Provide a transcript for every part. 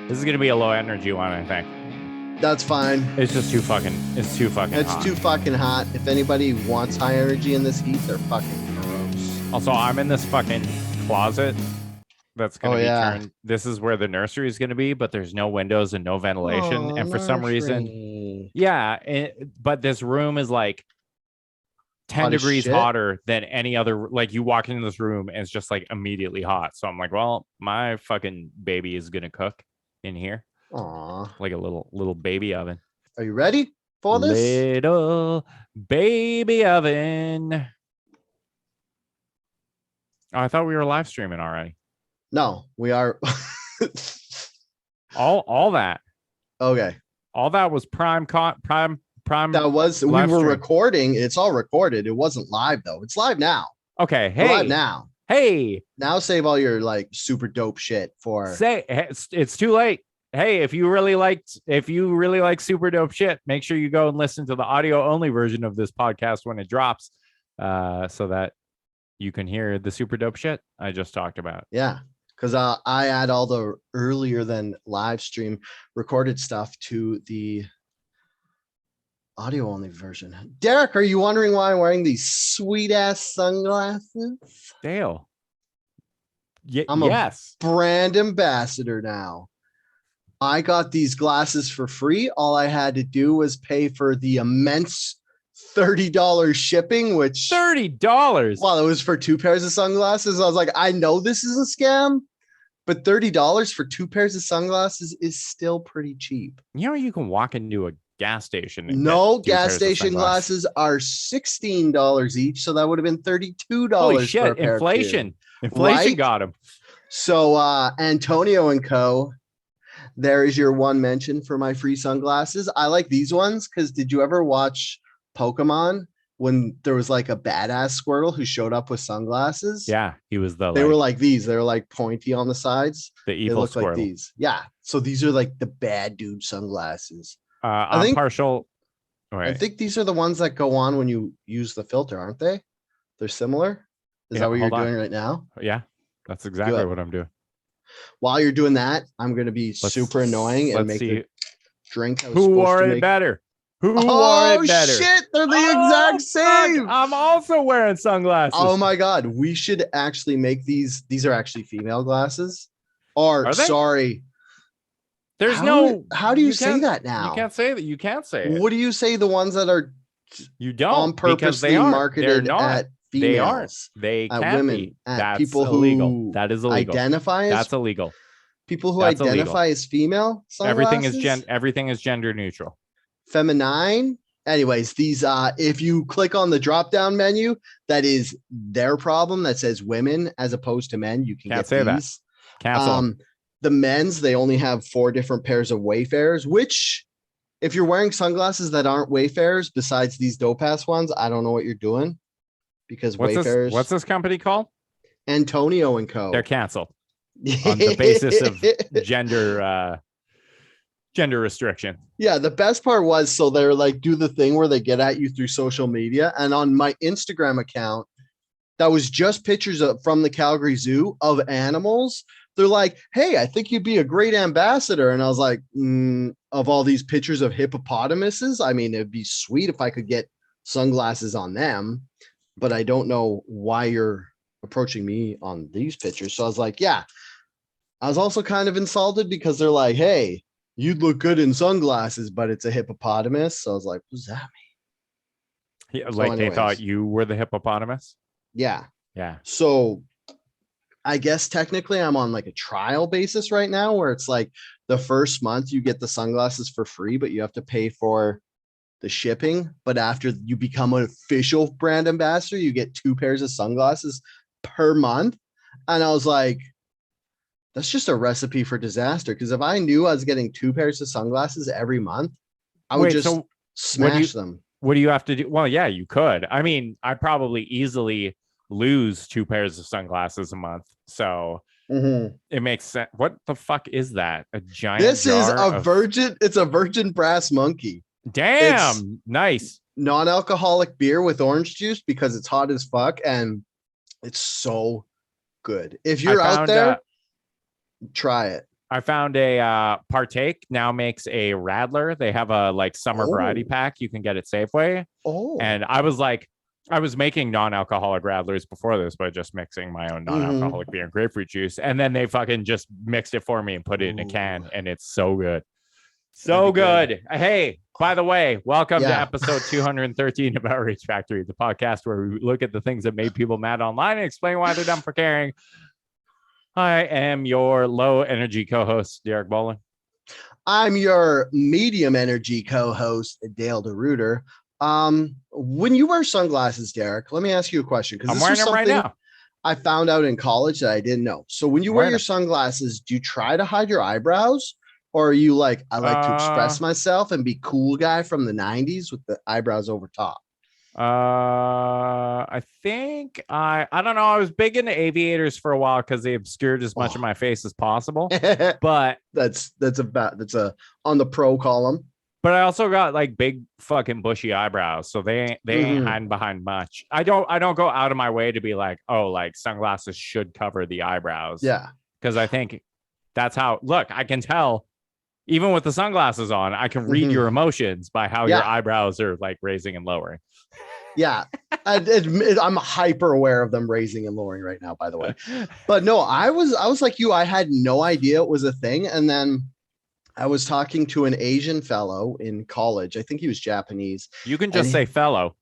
This is gonna be a low energy one, I think. That's fine. It's just too fucking. It's too fucking. It's hot. too fucking hot. If anybody wants high energy in this heat, they're fucking gross. Also, I'm in this fucking closet that's gonna be turned. This is where the nursery is gonna be, but there's no windows and no ventilation. And for some reason, but this room is like 10 degrees hotter than any other. Like you walk into this room and it's just like immediately hot. So I'm like, well, my fucking baby is gonna cook in here. Aww. Like a little baby oven. Are you ready for this? Little baby oven. Oh, I thought we were live streaming already. No, we are. all that. Okay. All that was prime. That was, we were recording. It's all recorded. It wasn't live though. It's live now. Okay. Hey. We're live now. Hey. Now save all your like super dope shit for. It's too late. Hey, if you really like super dope shit, make sure you go and listen to the audio only version of this podcast when it drops, so that you can hear the super dope shit I just talked about. Yeah, because I add all the earlier than live stream recorded stuff to the audio only version. Derek, are you wondering why I'm wearing these sweet ass sunglasses? Dale. I'm a brand ambassador now. I got these glasses for free. All I had to do was pay for the immense $30 shipping, which $30. Well, it was for 2 pairs of sunglasses. I was like, I know this is a scam, but $30 for 2 pairs of sunglasses is still pretty cheap. You know, you can walk into a gas station. No, gas station glasses are $16 each, so that would have been $32. Holy shit! Inflation got them. So Antonio and Co. There is your one mention for my free sunglasses. I like these ones because did you ever watch Pokemon when there was like a badass Squirtle who showed up with sunglasses? Yeah, he was They were like these. They were like pointy on the sides. The evil Squirtle. Like these. Yeah. So these are like the bad dude sunglasses. I'm partial. Right. I think these are the ones that go on when you use the filter, aren't they? They're similar. Is that what you're doing right now? Yeah, that's exactly what I'm doing. While you're doing that, I'm going to be super annoying and make the drink. Who wore it better? Who wore it better? Oh, shit. They're the exact same. Fuck, I'm also wearing sunglasses. Oh, my God. We should actually make these. These are actually female glasses. Or, sorry. There's How do you say that now? You can't say that. You can't say it. What do you say the ones that are you don't on purposely marketed at females? They aren't. They can't women, be. That's people illegal. That is illegal. That's illegal. People who identify as female. Sunglasses? Everything is gender neutral. Feminine. Anyways, these if you click on the drop down menu, that is their problem. That says women as opposed to men. You can can't get say these. That. Cancel. The men's, they only have 4 different pairs of Wayfarers, which if you're wearing sunglasses that aren't Wayfarers, besides these dope ass ones, I don't know what you're doing. Because Wayfarers. What's this company called? Antonio and Co. They're canceled on the basis of gender restriction. Yeah, the best part was, so they're like, do the thing where they get at you through social media. And on my Instagram account, that was just pictures from the Calgary Zoo of animals. They're like, hey, I think you'd be a great ambassador. And I was like, of all these pictures of hippopotamuses, I mean, it'd be sweet if I could get sunglasses on them. But I don't know why you're approaching me on these pictures. So I was like, yeah. I was also kind of insulted because they're like, hey, you'd look good in sunglasses, but it's a hippopotamus. So I was like, what does that mean? Yeah, like they thought you were the hippopotamus? Yeah. Yeah. So I guess technically I'm on like a trial basis right now where it's like the first month you get the sunglasses for free, but you have to pay for the shipping. But after you become an official brand ambassador, you get 2 pairs of sunglasses per month. And I was like, that's just a recipe for disaster. Because if I knew I was getting 2 pairs of sunglasses every month, I would smash them. What do you have to do? Well, yeah, you could. I mean, I probably easily lose 2 pairs of sunglasses a month. So it makes sense. What the fuck is that? A giant This is a virgin. It's a virgin brass monkey. Damn, it's nice. Non-alcoholic beer with orange juice because it's hot as fuck and it's so good. If you're out there, try it. I found a Partake now makes a Radler. They have a like summer variety pack. You can get at Safeway. And I was making non-alcoholic Radlers before this by just mixing my own non-alcoholic beer and grapefruit juice. And then they fucking just mixed it for me and put it in a can. And it's so good. So good. Hey, by the way, welcome to episode 213 of Outrage Factory, the podcast where we look at the things that made people mad online and explain why they're dumb for caring. I am your low energy co-host, Derek Bolin. I'm your medium energy co-host, Dale DeRuiter. When you wear sunglasses, Derek, let me ask you a question. Because I'm wearing them right now. I found out in college that I didn't know. So when you wear your sunglasses, do you try to hide your eyebrows? Or are you like, I like to express myself and be cool guy from the 90s with the eyebrows over top? I think I don't know. I was big into aviators for a while because they obscured as much of my face as possible. But that's on the pro column. But I also got like big fucking bushy eyebrows, so they ain't hiding behind much. I don't go out of my way to be like, oh, like sunglasses should cover the eyebrows. Yeah, because I think that's how. Look, I can tell. Even with the sunglasses on, I can read your emotions by how your eyebrows are like raising and lowering. Yeah, I'm hyper aware of them raising and lowering right now, by the way. But no, I was like you. I had no idea it was a thing. And then I was talking to an Asian fellow in college. I think he was Japanese. You can just say fellow.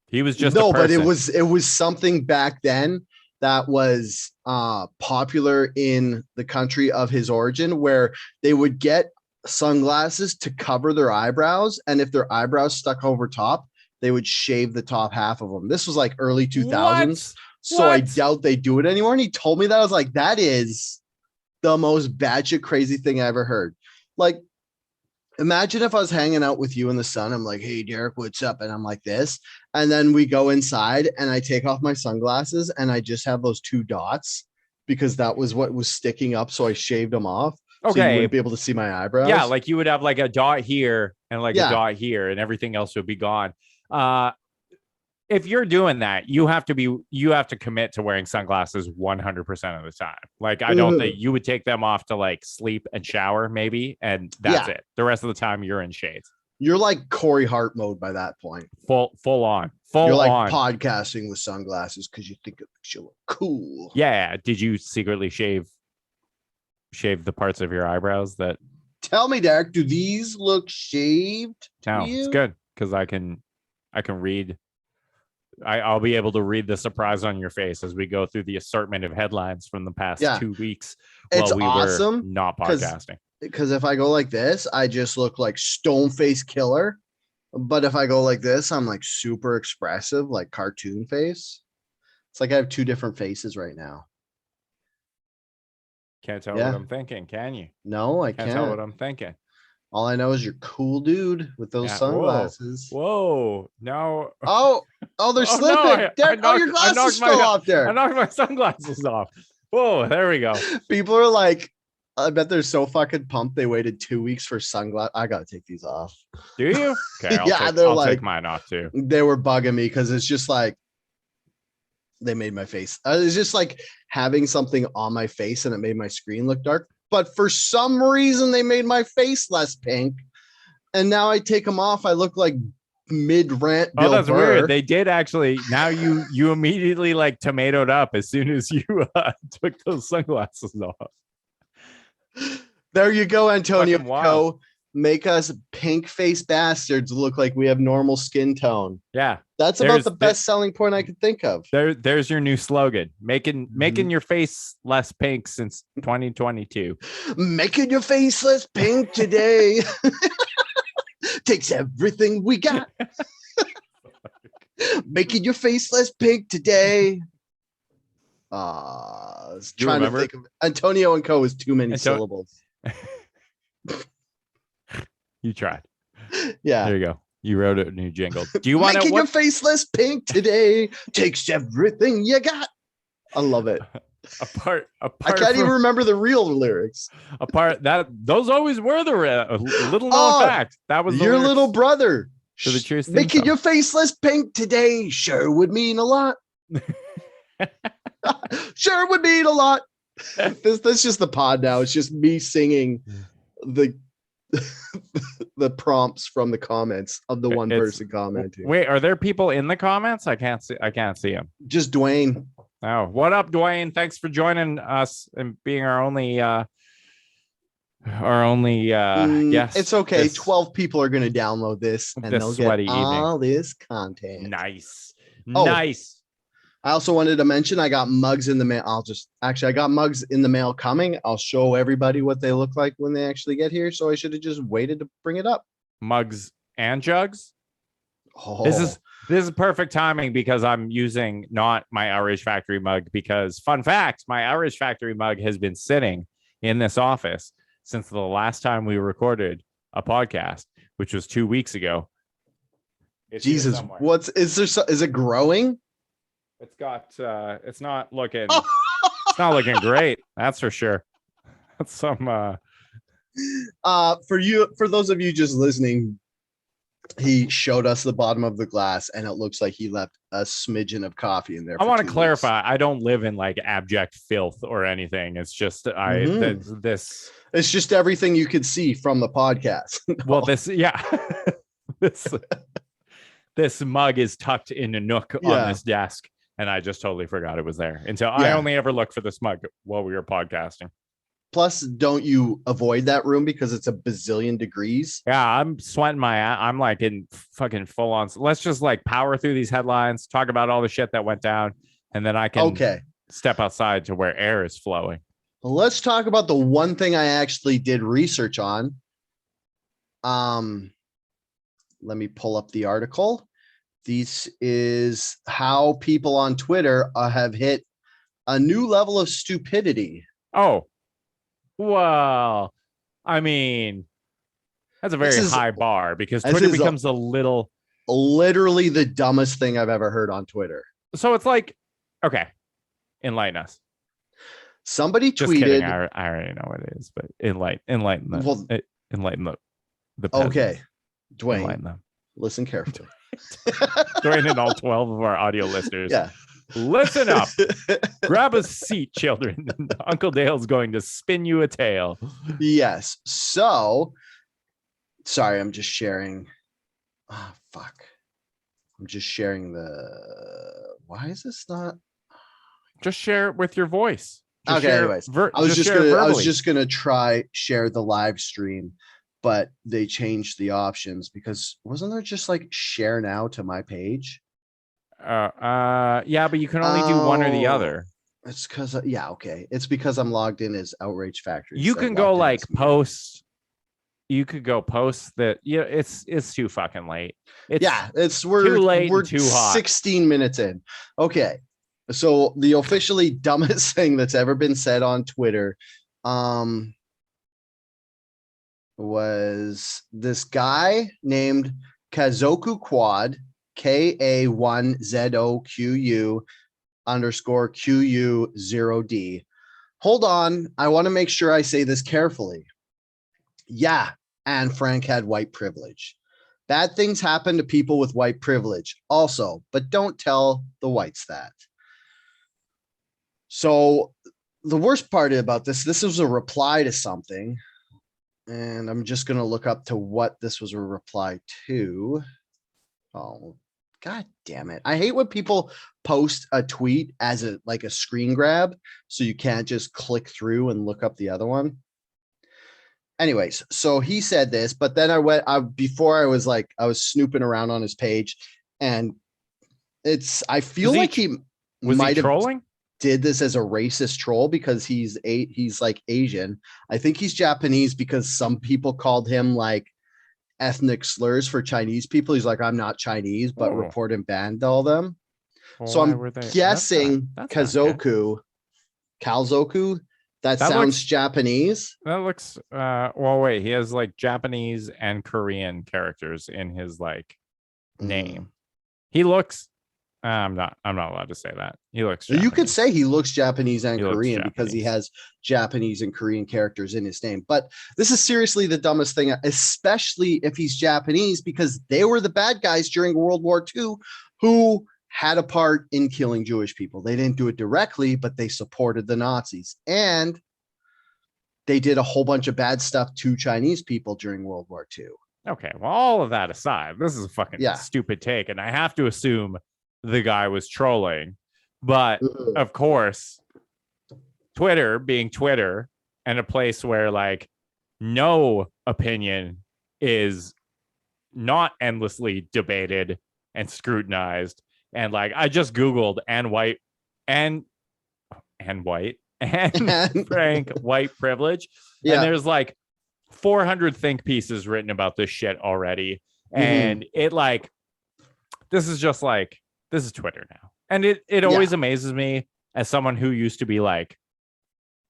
He was just but it was something back then that was popular in the country of his origin, where they would get sunglasses to cover their eyebrows, and if their eyebrows stuck over top, they would shave the top half of them. This was like early 2000s. So I doubt they do it anymore. And he told me that. I was like, that is the most batshit crazy thing I ever heard. Like, imagine if I was hanging out with you in the sun. I'm like, hey, Derek, what's up? And I'm like this. And then we go inside and I take off my sunglasses and I just have those two dots because that was what was sticking up. So I shaved them off. Okay. So you wouldn't be able to see my eyebrows. Yeah. Like you would have like a dot here and like a dot here and everything else would be gone. If you're doing that, you have to commit to wearing sunglasses 100% of the time. Like, I don't think you would take them off to like sleep and shower maybe. And that's it. The rest of the time you're in shades. You're like Corey Hart mode by that point. Full on. You're like podcasting with sunglasses because you think it makes you look cool. Yeah. Did you secretly shave the parts of your eyebrows that? Tell me, Derek, do these look shaved? No, it's good because I can read. I'll be able to read the surprise on your face as we go through the assortment of headlines from the past 2 weeks while we were not podcasting. Because if I go like this, I just look like stone face killer. But if I go like this, I'm like super expressive, like cartoon face. It's like I have two different faces right now. Can't tell what I'm thinking, can you? No, I can't tell what I'm thinking. All I know is you're cool dude with those sunglasses. Whoa. No. Oh, they're slipping. No, your glasses fell off there. I knocked my sunglasses off. Whoa, there we go. People are like, I bet they're so fucking pumped they waited 2 weeks for sunglasses. I gotta take these off. Do you? Okay, I'll take mine off too. They were bugging me because it's just like they made my face. It's just like having something on my face and it made my screen look dark. But for some reason, they made my face less pink. And now I take them off. I look like mid-rant Bill that's Burr. Weird. They did actually. Now you immediately like tomatoed up as soon as you took those sunglasses off. There you go, Antonio. Co. Make us pink face bastards look like we have normal skin tone. Yeah. That's about the best selling point I could think of. There's your new slogan. Making your face less pink since 2022. Making your face less pink today. Takes everything we got. Making your face less pink today. Trying to think of Antonio and Co. is too many syllables. You tried. Yeah. There you go. You wrote a new jingle. Do you want Making your face less pink today takes everything you got. I love it. Apart I can't even remember the real lyrics. Those always were the little known fact. That was your little brother. To the truth. Making your face less pink today sure would mean a lot. Sure would mean a lot. This just the pod now. It's just me singing the the prompts from the comments of the one person commenting. Wait, are there people in the comments? I can't see them. Just Dwayne. Oh, what up, Dwayne? Thanks for joining us and being our only guest. It's okay. 12 people are going to download this and they'll get all this content. Nice. I also wanted to mention I got mugs in the mail. I got mugs in the mail coming. I'll show everybody what they look like when they actually get here. So I should have just waited to bring it up. Mugs and jugs. Oh. This is perfect timing because I'm using not my Outrage Factory mug because fun fact, my Outrage Factory mug has been sitting in this office since the last time we recorded a podcast, which was 2 weeks ago. Jesus, is it growing? It's got it's not looking great, that's for sure. That's some for those of you just listening, he showed us the bottom of the glass and it looks like he left a smidgen of coffee in there. I want to clarify, I don't live in like abject filth or anything. It's just this it's just everything you could see from the podcast. Well, this mug is tucked in a nook on this desk. And I just totally forgot it was there until I only ever looked for this mug while we were podcasting. Plus, don't you avoid that room because it's a bazillion degrees? Yeah, I'm sweating my ass. I'm like in fucking full on. Let's just like power through these headlines, talk about all the shit that went down, and then I can step outside to where air is flowing. Well, let's talk about the one thing I actually did research on. Let me pull up the article. This is how people on Twitter have hit a new level of stupidity. Oh, well, I mean, that's a very high bar because Twitter becomes literally the dumbest thing I've ever heard on Twitter. So it's like, okay, enlighten us. Somebody just tweeted. Kidding. I already know what it is, but enlighten them. Well, enlighten the okay, Dwayne, enlighten them. Listen carefully. Dwayne and all 12 of our audio listeners. Yeah. Listen up. Grab a seat, children. Uncle Dale's going to spin you a tale. Yes. So, sorry, I'm just sharing. Oh, fuck. I'm just sharing why is this not? Just share it with your voice. Just anyways. I was just gonna try share the live stream, but they changed the options because wasn't there just like share now to my page? Yeah, but you can only do one or the other. It's because okay. It's because I'm logged in as Outrage Factory. You can go like post. You could go post that. Yeah, it's too fucking late. We're too late. We're too hot. 16 minutes in. Okay, so the officially dumbest thing that's ever been said on Twitter, was this guy named Kazoku Quad, KA1ZOQU_QU0D. Hold on, I want to make sure I say this carefully. Yeah, Anne Frank had white privilege. Bad things happen to people with white privilege also, but don't tell the whites that. So the worst part about this was a reply to something. And I'm just going to look up to what this was a reply to. Oh, God damn it. I hate when people post a tweet as a screen grab, so you can't just click through and look up the other one. Anyways, so he said this, but then I was snooping around on his page, and I feel like he might have trolling? Did this as a racist troll because he's like Asian. I think he's Japanese because some people called him like ethnic slurs for Chinese people. He's like, I'm not Chinese, but report and banned all them. Well, so I'm guessing Kalzoku. That sounds Japanese. That looks well, wait, he has like Japanese and Korean characters in his like name. He looks I'm not allowed to say that. He looks Japanese. You could say he looks Japanese and Korean because he has Japanese and Korean characters in his name. But this is seriously the dumbest thing, especially if he's Japanese, because they were the bad guys during World War II who had a part in killing Jewish people. They didn't do it directly, but they supported the Nazis. And they did a whole bunch of bad stuff to Chinese people during World War II. Okay, well, all of that aside, this is a fucking stupid take, and I have to assume the guy was trolling. But of course, Twitter being Twitter, and a place where like no opinion is not endlessly debated and scrutinized, and like I just Googled and white and Frank white privilege, and there's like 400 think pieces written about this shit already, and it like this is Twitter now, and it always amazes me as someone who used to be like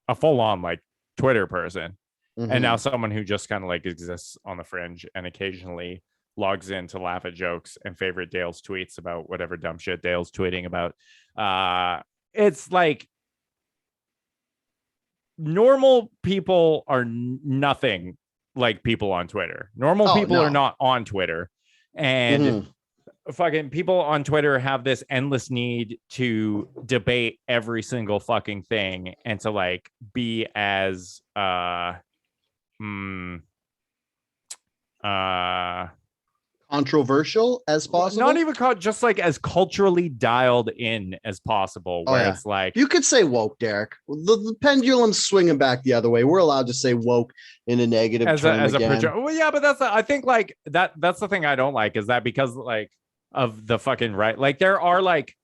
a full-on like Twitter person, and now someone who just kind of like exists on the fringe and occasionally logs in to laugh at jokes and favorite Dale's tweets about whatever dumb shit Dale's tweeting about. It's like normal people are nothing like people on Twitter. Normal people are not on Twitter, and fucking people on Twitter have this endless need to debate every single fucking thing and to like be as controversial as possible. Not even just like as culturally dialed in as possible. Where it's like you could say woke, Derek. The pendulum's swinging back the other way. We're allowed to say woke in a negative term again. Well, yeah, but I think like that's the thing I don't like, is that because like of the fucking right, like there are like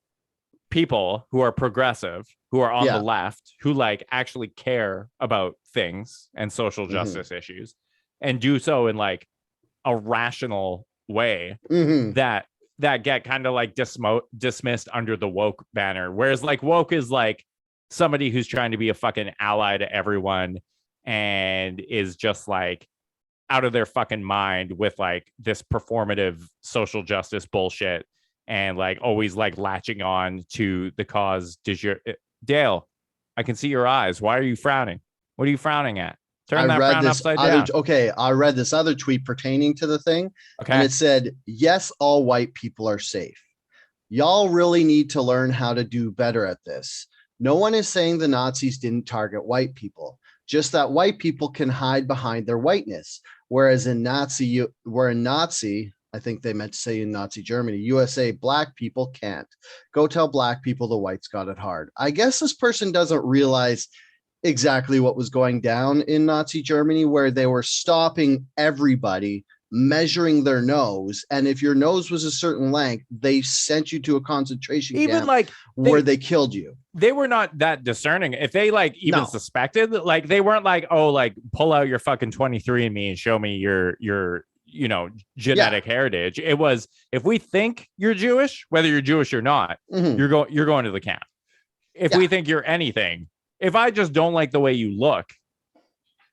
people who are progressive, who are on the left, who like actually care about things and social justice issues, and do so in like a rational way that get kind of like dismissed under the woke banner, whereas like woke is like somebody who's trying to be a fucking ally to everyone and is just like out of their fucking mind with like this performative social justice bullshit, and like always like latching on to the cause. Dale, I can see your eyes. Why are you frowning? What are you frowning at? Turn that frown upside down. I read this other tweet pertaining to the thing, and it said, yes, all white people are safe. Y'all really need to learn how to do better at this. No one is saying the Nazis didn't target white people, just that white people can hide behind their whiteness. Whereas in Nazi, I think they meant to say in Nazi Germany, USA, black people can't. Go tell black people the whites got it hard. I guess this person doesn't realize exactly what was going down in Nazi Germany, where they were stopping everybody, measuring their nose, and if your nose was a certain length, they sent you to a concentration camp like where they killed you. They were not that discerning. If they like even suspected, like they weren't like, oh, like pull out your fucking 23andMe and show me your you know genetic heritage. It was, if we think you're Jewish, whether you're Jewish or not, you're going to the camp. If we think you're anything, if I just don't like the way you look,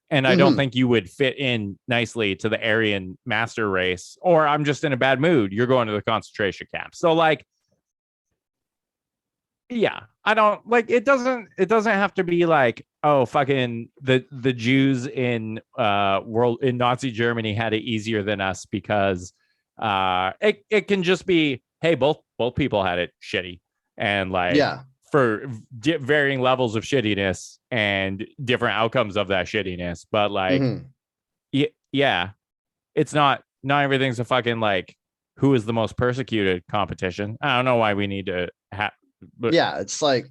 and I don't think you would fit in nicely to the Aryan master race, or I'm just in a bad mood, you're going to the concentration camp. So like, yeah, I don't like, it doesn't have to be like, oh, fucking the Jews in Nazi Germany had it easier than us, because it can just be, hey, both people had it shitty, and like for varying levels of shittiness and different outcomes of that shittiness. But like, it's not everything's a fucking like who is the most persecuted competition. I don't know why we need to have, but it's like,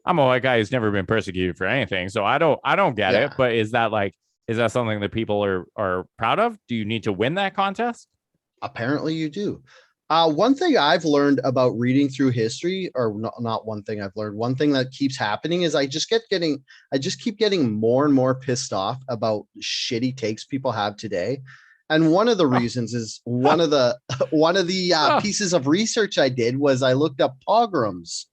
I'm a white guy who's never been persecuted for anything, so I don't get it. But is that something that people are proud of? Do you need to win that contest? Apparently you do. One thing I've learned about reading through history, or not one thing I've learned, one thing that keeps happening is I just keep getting more and more pissed off about shitty takes people have today. And one of the reasons is one of the pieces of research I did was I looked up pogroms.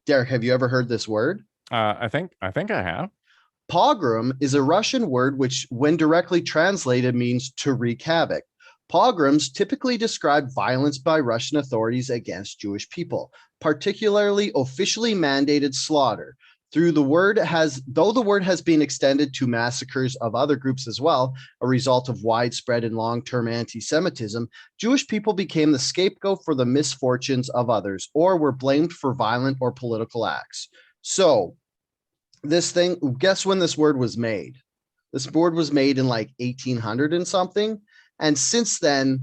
Derek, have you ever heard this word? I think I have. Pogrom is a Russian word which, when directly translated, means to wreak havoc. Pogroms typically describe violence by Russian authorities against Jewish people, particularly officially mandated slaughter. though the word has been extended to massacres of other groups as well, a result of widespread and long-term anti-Semitism, Jewish people became the scapegoat for the misfortunes of others, or were blamed for violent or political acts. So this thing, guess when this word was made? This word was made in like 1800 and something. And since then,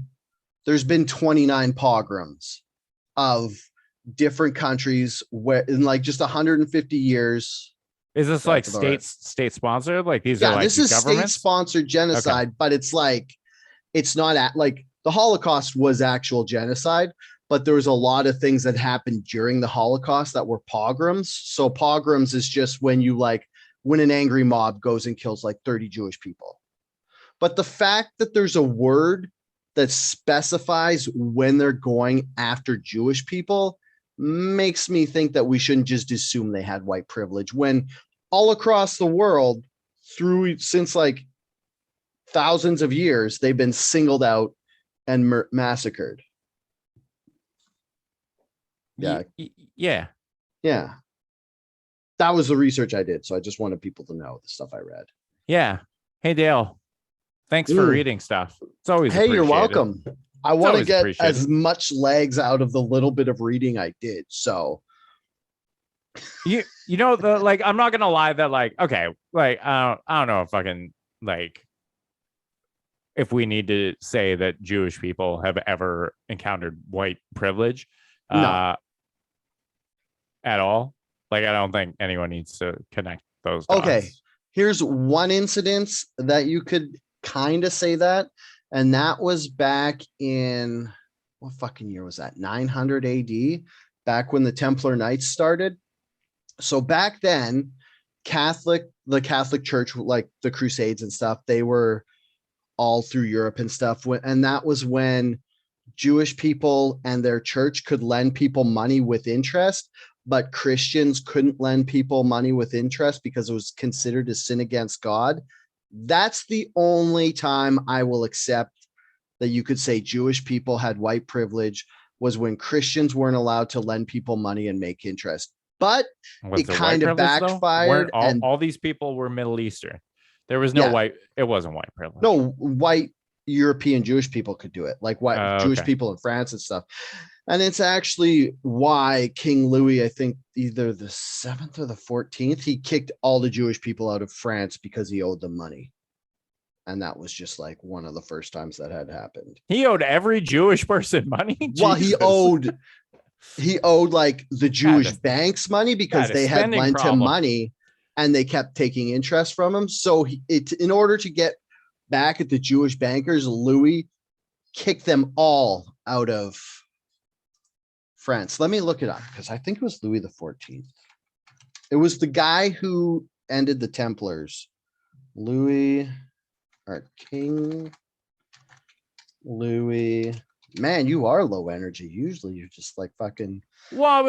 there's been 29 pogroms of different countries where in like just 150 years. Is this like state sponsored? Like these are like this is state sponsored genocide, okay. But it's like, it's not like the Holocaust was actual genocide, but there was a lot of things that happened during the Holocaust that were pogroms. So pogroms is just when an angry mob goes and kills like 30 Jewish people. But the fact that there's a word that specifies when they're going after Jewish people makes me think that we shouldn't just assume they had white privilege, when all across the world since like thousands of years, they've been singled out and massacred. Yeah. That was the research I did. So I just wanted people to know the stuff I read. Yeah. Hey, Dale. Thanks for reading stuff. It's always Hey, you're welcome. I want to get as much legs out of the little bit of reading I did. So you know, I'm not gonna lie that okay, I don't know if I can if we need to say that Jewish people have ever encountered white privilege at all. I don't think anyone needs to connect those dots. Okay, here's one incidence that you could kind of say that, and that was back in, what fucking year was that? 900 AD, back when the Templar Knights started. So back then, the Catholic Church, like the Crusades and stuff, they were all through Europe and stuff. And that was when Jewish people and their church could lend people money with interest, but Christians couldn't lend people money with interest because it was considered a sin against God. That's the only time I will accept that you could say Jewish people had white privilege, was when Christians weren't allowed to lend people money and make interest. But it kind of backfired. All these people were Middle Eastern. There was no white. It wasn't white privilege. No, white European Jewish people could do it, like white Jewish people in France and stuff. And it's actually why King Louis, I think either the 7th or the 14th, he kicked all the Jewish people out of France because he owed them money. And that was just like one of the first times that had happened. He owed every Jewish person money? Well, he owed like the Jewish banks money because they had lent him money and they kept taking interest from him. So in order to get back at the Jewish bankers, Louis kicked them all out of France. Let me look it up because I think it was Louis the 14th. It was the guy who ended the Templars. King Louis. Man, you are low energy. Usually you're just like fucking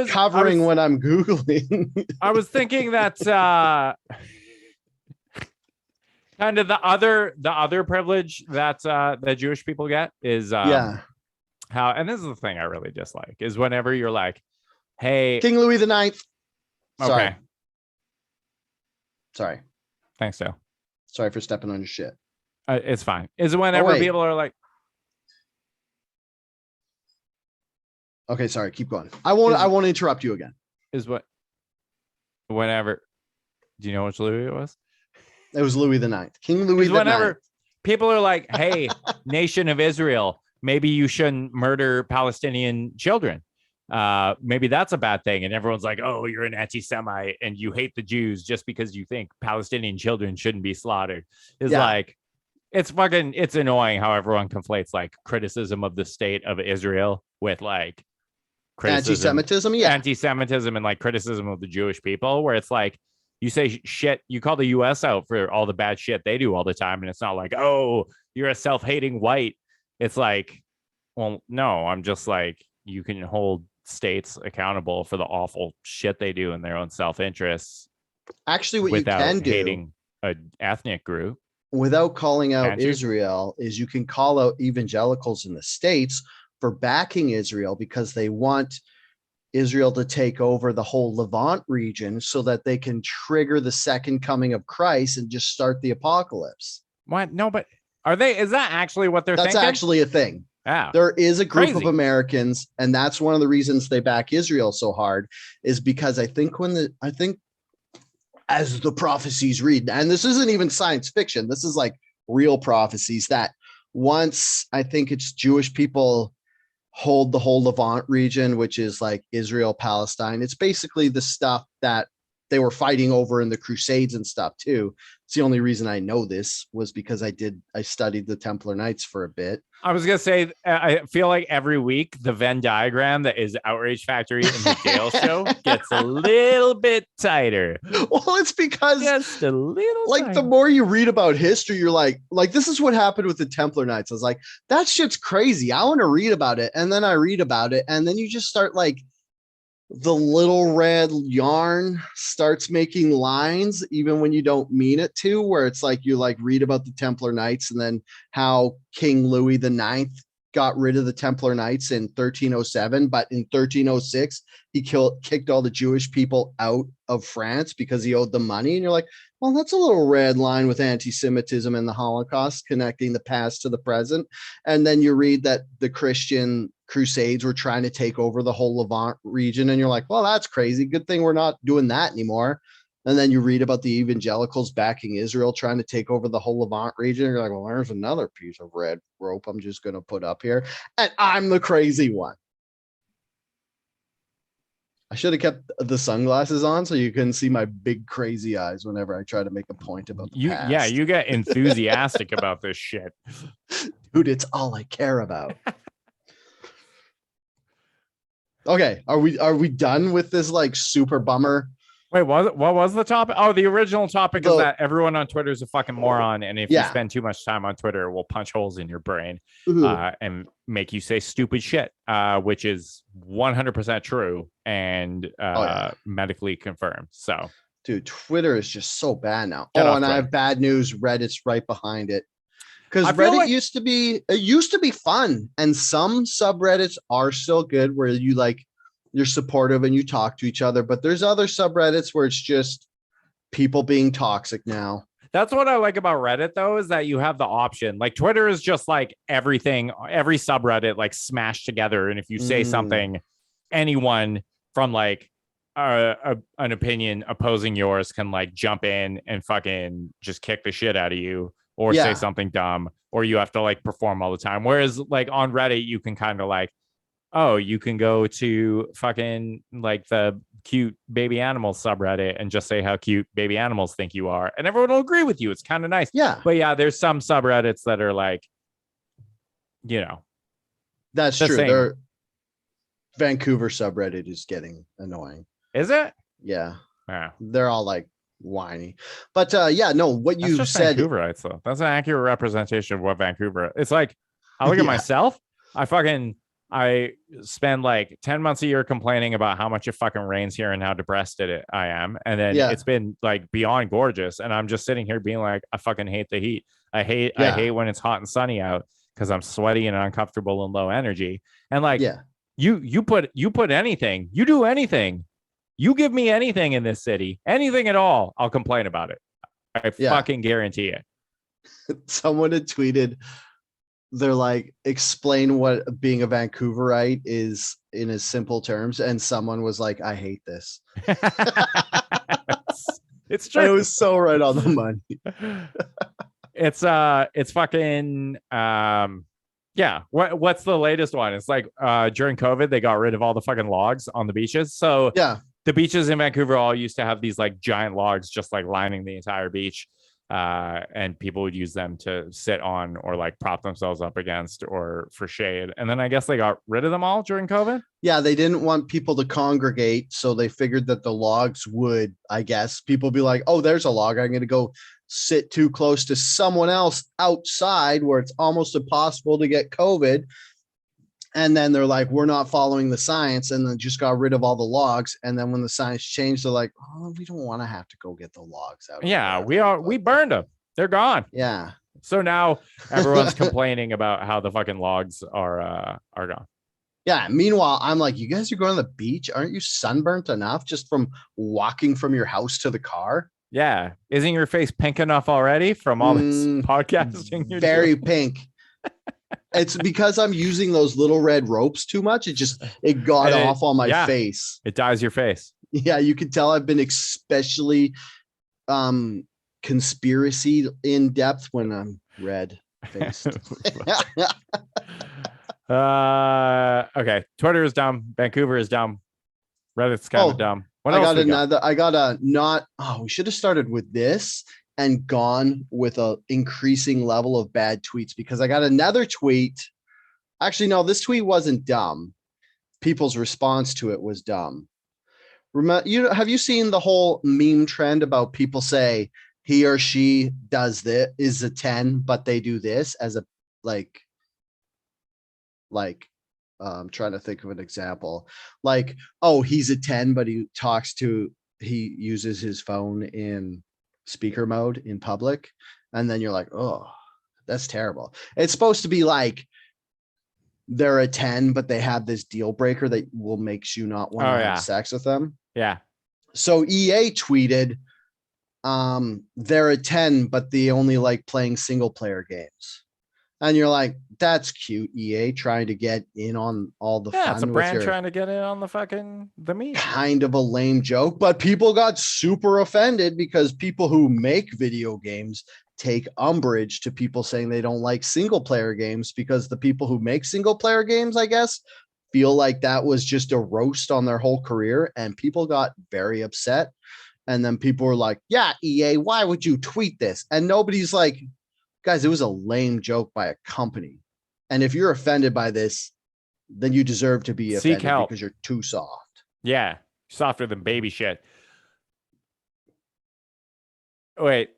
covering when I'm Googling. I was thinking that kind of the other privilege that that Jewish people get is how, and this is the thing I really dislike, is whenever you're like, hey, King Louis the Ninth. Okay. Sorry. Thanks, Dale. Sorry for stepping on your shit. It's fine. Is whenever people are like, okay, sorry, keep going. I won't interrupt you again. Whenever, do you know which Louis it was? It was Louis the Ninth. King Louis the Ninth. Whenever people are like, hey, nation of Israel, maybe you shouldn't murder Palestinian children. Maybe that's a bad thing. And everyone's like, oh, you're an anti-Semite and you hate the Jews just because you think Palestinian children shouldn't be slaughtered. It's annoying how everyone conflates like criticism of the state of Israel with like anti-Semitism and like criticism of the Jewish people, where it's like you say shit, you call the US out for all the bad shit they do all the time, and it's not like, oh, you're a self-hating white. It's like, well, no, I'm just like, you can hold states accountable for the awful shit they do in their own self-interests. Actually, what you can do, hating an ethnic group without calling out Israel, is you can call out evangelicals in the States for backing Israel because they want Israel to take over the whole Levant region so that they can trigger the second coming of Christ and just start the apocalypse. What? No, but is that actually what they're thinking? That's actually a thing. Yeah. There is a group of Americans, and that's one of the reasons they back Israel so hard, is because I think as the prophecies read, and this isn't even science fiction, this is like real prophecies, that once I think it's Jewish people hold the whole Levant region, which is like Israel, Palestine. It's basically the stuff that they were fighting over in the Crusades and stuff too. It's the only reason I know this was because I studied the Templar Knights for a bit. I was going to say, I feel like every week the Venn diagram that is Outrage Factory and the Dale Show gets a little bit tighter. Well, it's because just a little like tighter. The more you read about history, you're like this is what happened with the Templar Knights. I was like, that shit's crazy. I want to read about it. And then I read about it. And then you just start like, the little red yarn starts making lines even when you don't mean it to, where it's like you like read about the Templar Knights and then how King Louis IX got rid of the Templar Knights in 1307, but in 1306 he kicked all the Jewish people out of France because he owed them money. And you're like, well, that's a little red line with anti-Semitism and the Holocaust connecting the past to the present. And then you read that the Christian Crusades were trying to take over the whole Levant region, and you're like, well, that's crazy. Good thing we're not doing that anymore. And then you read about the evangelicals backing Israel trying to take over the whole Levant region. You're like, well, there's another piece of red rope I'm just going to put up here. And I'm the crazy one. I should have kept the sunglasses on so you couldn't see my big crazy eyes whenever I try to make a point about the past. Yeah, you get enthusiastic about this shit. Dude, it's all I care about. Okay, are we done with this like super bummer? Wait, what was the topic? Oh, the original topic is that everyone on Twitter is a fucking moron, and if you spend too much time on Twitter, it will punch holes in your brain and make you say stupid shit, which is 100% true and medically confirmed. So, dude, Twitter is just so bad now. I have bad news. Reddit's right behind it. Because Reddit used to be fun, and some subreddits are still good where you're supportive and you talk to each other, but there's other subreddits where it's just people being toxic now. That's what I like about Reddit, though, is that you have the option. Like Twitter is just like everything, every subreddit like smashed together, and if you say something, anyone from like an opinion opposing yours can like jump in and fucking just kick the shit out of you. Or say something dumb, or you have to like perform all the time. Whereas like on Reddit, you can kind of like, oh, you can go to fucking like the cute baby animals subreddit and just say how cute baby animals think you are. And everyone will agree with you. It's kind of nice. Yeah. But yeah, there's some subreddits that are like, you know. That's true. Their Vancouver subreddit is getting annoying. Is it? Yeah. Yeah. They're all like whiny, but what you said, Vancouverites, though. That's an accurate representation of what Vancouver. It's like I look at myself. I spend like 10 months a year complaining about how much it fucking rains here and how depressed I am, and then it's been like beyond gorgeous, and I'm just sitting here being like, I fucking hate the heat. I hate when it's hot and sunny out because I'm sweaty and uncomfortable and low energy. And like you put anything, you do anything. You give me anything in this city, anything at all, I'll complain about it. I fucking guarantee it. Someone had tweeted, they're like, explain what being a Vancouverite is in as simple terms. And someone was like, I hate this. It's true. It was so right on the money. It's fucking, what's the latest one? It's like during COVID, they got rid of all the fucking logs on the beaches. So the beaches in Vancouver all used to have these like giant logs just like lining the entire beach, and people would use them to sit on or like prop themselves up against or for shade. And then I guess they got rid of them all during COVID. Yeah, they didn't want people to congregate, so they figured that the logs would, I guess, people be like, oh, there's a log, I'm going to go sit too close to someone else outside where it's almost impossible to get COVID. And then they're like, we're not following the science, and then just got rid of all the logs. And then when the science changed, they're like, oh, we don't want to have to go get the logs out. Yeah, we burned them. They're gone. Yeah. So now everyone's complaining about how the fucking logs are gone. Yeah. Meanwhile, I'm like, you guys are going to the beach. Aren't you sunburnt enough just from walking from your house to the car? Yeah. Isn't your face pink enough already from all this podcasting you're doing? Very pink. It's because I'm using those little red ropes too much. It got off on my face. It dyes your face. Yeah, you can tell I've been especially conspiracy in depth when I'm red faced. Okay. Twitter is dumb. Vancouver is dumb. Reddit's kind of dumb. We should have started with this and gone with a increasing level of bad tweets, because I got another tweet. Actually, no, this tweet wasn't dumb. People's response to it was dumb. Have you seen the whole meme trend about people say he or she does this is a 10, but they do this as a I'm trying to think of an example. Like, oh, he's a 10, but he uses his phone in speaker mode in public. And then you're like, oh, that's terrible. It's supposed to be like they're a 10, but they have this deal breaker that makes you not want to have sex with them. Yeah. So EA tweeted, they're a 10, but they only like playing single player games. And you're like, that's cute, EA, trying to get in on all the fun. Yeah, it's a brand trying to get in on the meme. Kind of a lame joke, but people got super offended because people who make video games take umbrage to people saying they don't like single player games, because the people who make single player games, I guess, feel like that was just a roast on their whole career, and people got very upset. And then people were like, yeah, EA, why would you tweet this? And nobody's like, guys, it was a lame joke by a company. And if you're offended by this, then you deserve to be offended because you're too soft. Yeah, softer than baby shit. Wait.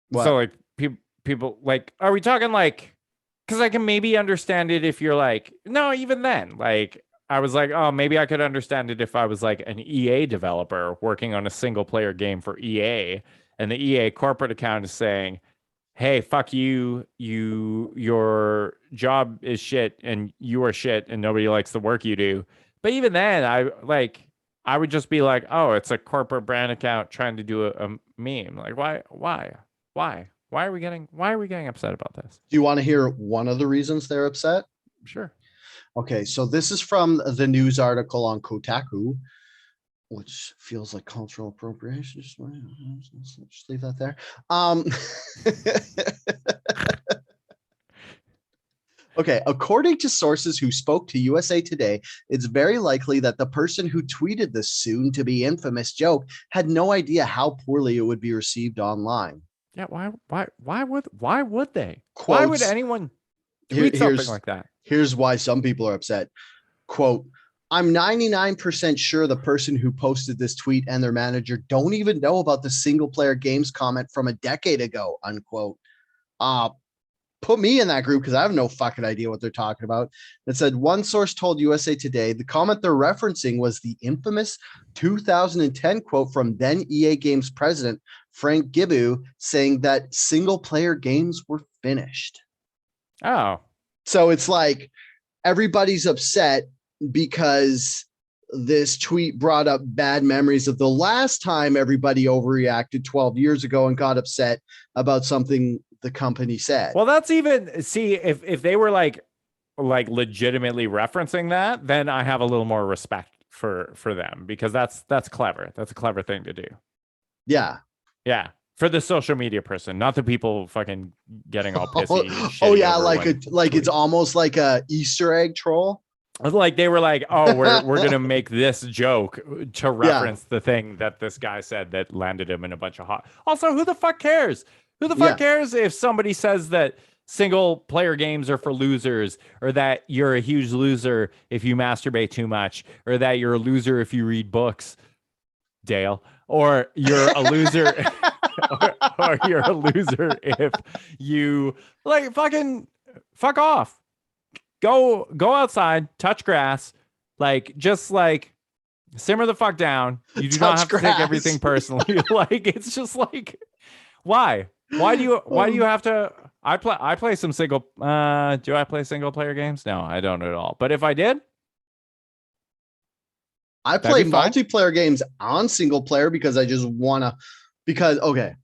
What? So like people like, are we talking like, because I can maybe understand it if you're like, no, even then, like I was like, oh, maybe I could understand it if I was like an EA developer working on a single player game for EA, and the EA corporate account is saying, hey, fuck you, your job is shit and you are shit and nobody likes the work you do. But even then, I would just be like, oh, it's a corporate brand account trying to do a meme. Like, why are we getting upset about this? Do you want to hear one of the reasons they're upset? Sure. Okay, so this is from the news article on Kotaku, which feels like cultural appropriation. Just leave that there. Okay, according to sources who spoke to USA Today, it's very likely that the person who tweeted this soon-to-be infamous joke had no idea how poorly it would be received online. Yeah, why would they? Quotes, why would anyone tweet something like that? Here's why some people are upset. Quote, I'm 99% sure the person who posted this tweet and their manager don't even know about the single player games comment from a decade ago, unquote. Put me in that group because I have no fucking idea what they're talking about. It said one source told USA Today the comment they're referencing was the infamous 2010 quote from then EA Games president Frank Gibu saying that single player games were finished. Oh. So it's like everybody's upset because this tweet brought up bad memories of the last time everybody overreacted 12 years ago and got upset about something the company said. Well, that's even, see, if they were like legitimately referencing that, then I have a little more respect for them, because that's clever. That's a clever thing to do. Yeah. Yeah. For the social media person, not the people fucking getting all pissy. Oh yeah, it's almost like a Easter egg troll. Like they were like, oh, we're gonna make this joke to reference the thing that this guy said that landed him in a bunch of hot. Also, who the fuck cares? Who the fuck cares if somebody says that single player games are for losers, or that you're a huge loser if you masturbate too much, or that you're a loser if you read books, Dale, or you're a loser or you're a loser if you like fucking fuck off. Go outside, touch grass, just simmer the fuck down. You do not have to take everything personally. It's just like, why do you have to I play some single. Do I play single player games? No, I don't at all. But if I did, I play multiplayer games on single player because I just wanna. Because okay,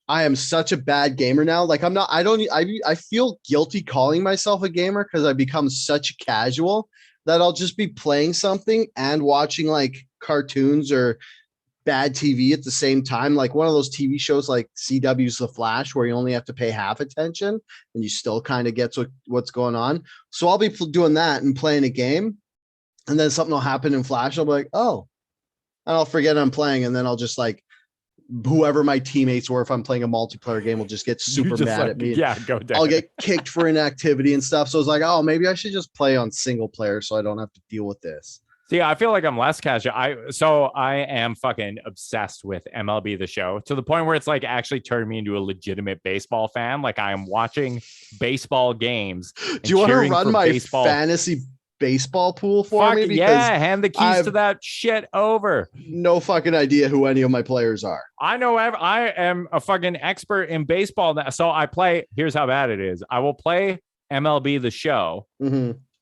I am such a bad gamer now. Like I'm not. I feel guilty calling myself a gamer because I become such casual that I'll just be playing something and watching like cartoons or bad TV at the same time, like one of those TV shows like CW's The Flash, where you only have to pay half attention and you still kind of get what's going on. So I'll be doing that and playing a game, and then something will happen in Flash. I'll be like, oh, and I'll forget I'm playing, and then I'll just like whoever my teammates were, if I'm playing a multiplayer game, will just get super mad at me. Yeah, go down. I'll get kicked for inactivity and stuff. So it's like, oh, maybe I should just play on single player so I don't have to deal with this. See, I feel like I'm less casual. I am fucking obsessed with MLB The Show to the point where it's like actually turned me into a legitimate baseball fan. Like I am watching baseball games. Do you want to run my fantasy baseball pool for me? Because yeah, hand the keys to that shit over. No fucking idea who any of my players are. I know I am a fucking expert in baseball now. So I play. Here's how bad it is. I will play MLB The Show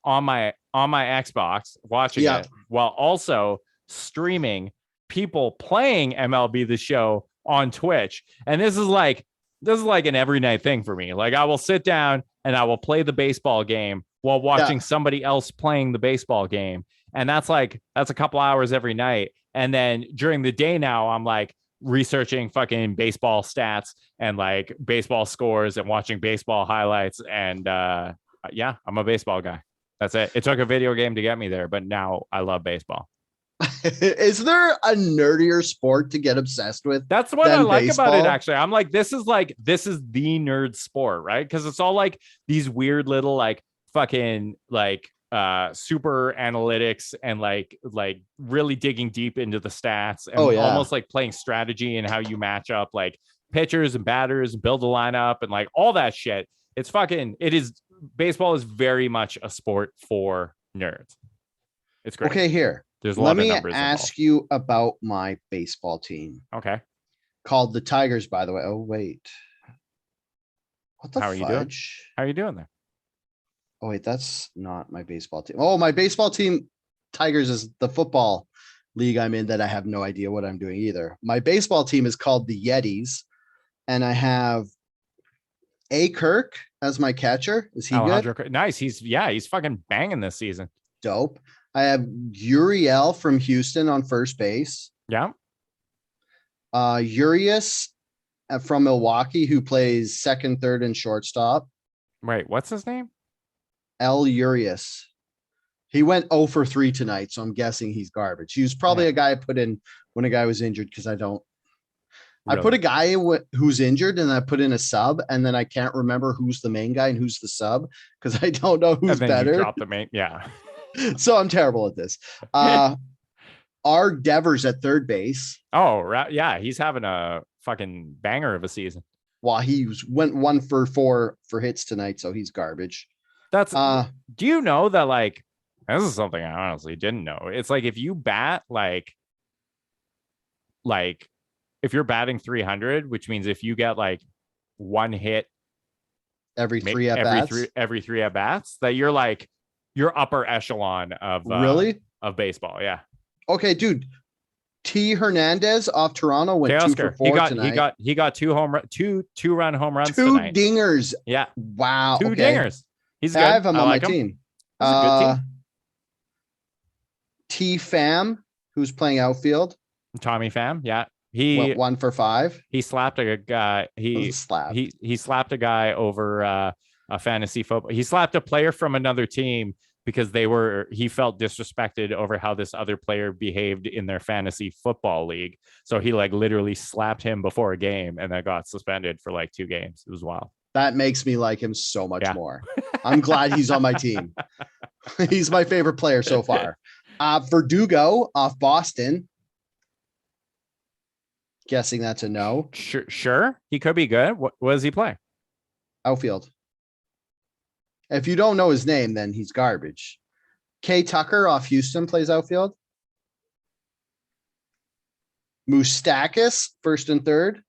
on my Xbox, watching it while also streaming people playing MLB The Show on Twitch. And this is like an every night thing for me. Like I will sit down and I will play the baseball game while watching somebody else playing the baseball game. And that's a couple hours every night. And then during the day now, I'm like researching fucking baseball stats and like baseball scores and watching baseball highlights. And yeah, I'm a baseball guy. That's it. It took a video game to get me there, but now I love baseball. Is there a nerdier sport to get obsessed with? That's what I like baseball? About it, actually. I'm like, this is the nerd sport, right? Because it's all like these weird little like fucking like super analytics and like really digging deep into the stats and almost like playing strategy and how you match up like pitchers and batters and build a lineup and like all that shit. Baseball is very much a sport for nerds. It's great. Okay, here. There's a lot of numbers. Let me ask you about my baseball team. Okay. Called the Tigers, by the way. Oh, wait. What the fudge? How are you doing there? Oh, wait, that's not my baseball team. Oh, my baseball team, Tigers, is the football league I'm in that I have no idea what I'm doing either. My baseball team is called the Yetis, and I have A. Kirk as my catcher. Is he good? Nice. He's fucking banging this season. Dope. I have Uriel from Houston on first base. Yeah. Urias from Milwaukee, who plays second, third, and shortstop. Right. What's his name? L. Urias. He went 0 for 3 tonight, so I'm guessing he's garbage. He was probably a guy I put in when a guy was injured because I don't. Really? I put a guy who's injured and I put in a sub, and then I can't remember who's the main guy and who's the sub because I don't know who's better. You drop the main, yeah. So I'm terrible at this. R. Devers at third base. Oh, yeah. He's having a fucking banger of a season. Well, he went 1 for 4 for hits tonight, so he's garbage. That's do you know that like this is something I honestly didn't know. It's like if you bat like if you're batting 300, which means if you get like one hit every 3 at bats, that you're like your upper echelon of of baseball. Yeah. Okay, dude. T. Hernandez off Toronto went 2 for 4 tonight. He got 2 2-run home runs 2 tonight. Dingers. Yeah. Wow. 2 dingers. He's good. I have him on my team. He's a good team. T. Pham, who's playing outfield. Tommy Pham. Yeah. He went 1 for 5. He slapped a guy. He slapped a guy over a fantasy football. He slapped a player from another team because he felt disrespected over how this other player behaved in their fantasy football league. So he like literally slapped him before a game and then got suspended for like 2 games. It was wild. That makes me like him so much more. I'm glad he's on my team. He's my favorite player so far. Verdugo off Boston. Guessing that's a no. Sure. He could be good. What does he play? Outfield. If you don't know his name, then he's garbage. K. Tucker off Houston plays outfield. Moustakis, first and third.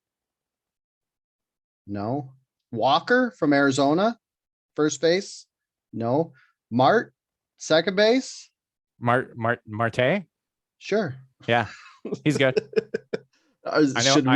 No. Walker from Arizona, first base. No. Marte, second base. Marte. Sure. Yeah, he's good. I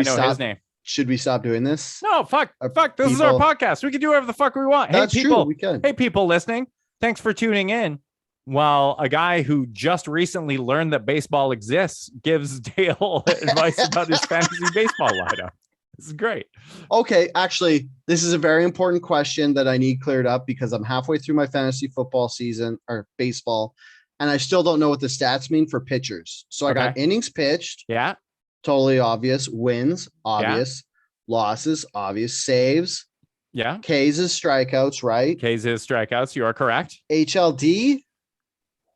know his name. Should we stop doing this? No, fuck. This is our podcast. We can do whatever the fuck we want. That's hey, people. True, we can. Hey, people listening. Thanks for tuning in. While a guy who just recently learned that baseball exists gives Dale advice about his fantasy baseball lineup. This is great. Okay, actually, this is a very important question that I need cleared up because I'm halfway through my fantasy football season or baseball, and I still don't know what the stats mean for pitchers. So I got innings pitched. Yeah. Totally obvious. Wins, obvious. Yeah. Losses, obvious. Saves. Yeah. Ks is strikeouts, right? Ks is strikeouts. You are correct. HLD.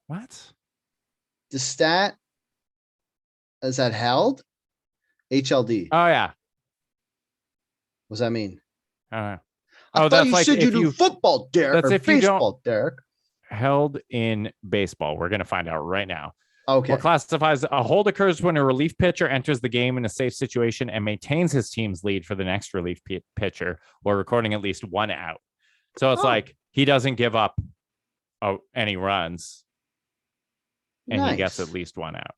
What? The stat. Is that held? HLD. Oh, yeah. What does that mean? I thought that's you like said you do football, Derek. That's if baseball, you don't Derek. Held in baseball. We're going to find out right now. Okay. What classifies a hold occurs when a relief pitcher enters the game in a safe situation and maintains his team's lead for the next relief pitcher or recording at least one out. So it's like he doesn't give up any runs and he gets at least one out.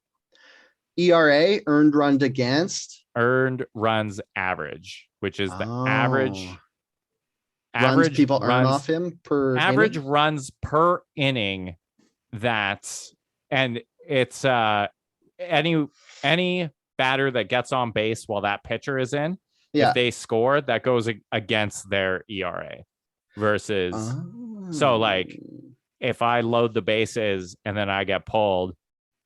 ERA, earned runs against. Earned runs average, which is the average runs people earn off him per average inning? Runs per inning. And it's any batter that gets on base while that pitcher is in. Yeah. If they score, that goes against their ERA versus. So like if I load the bases and then I get pulled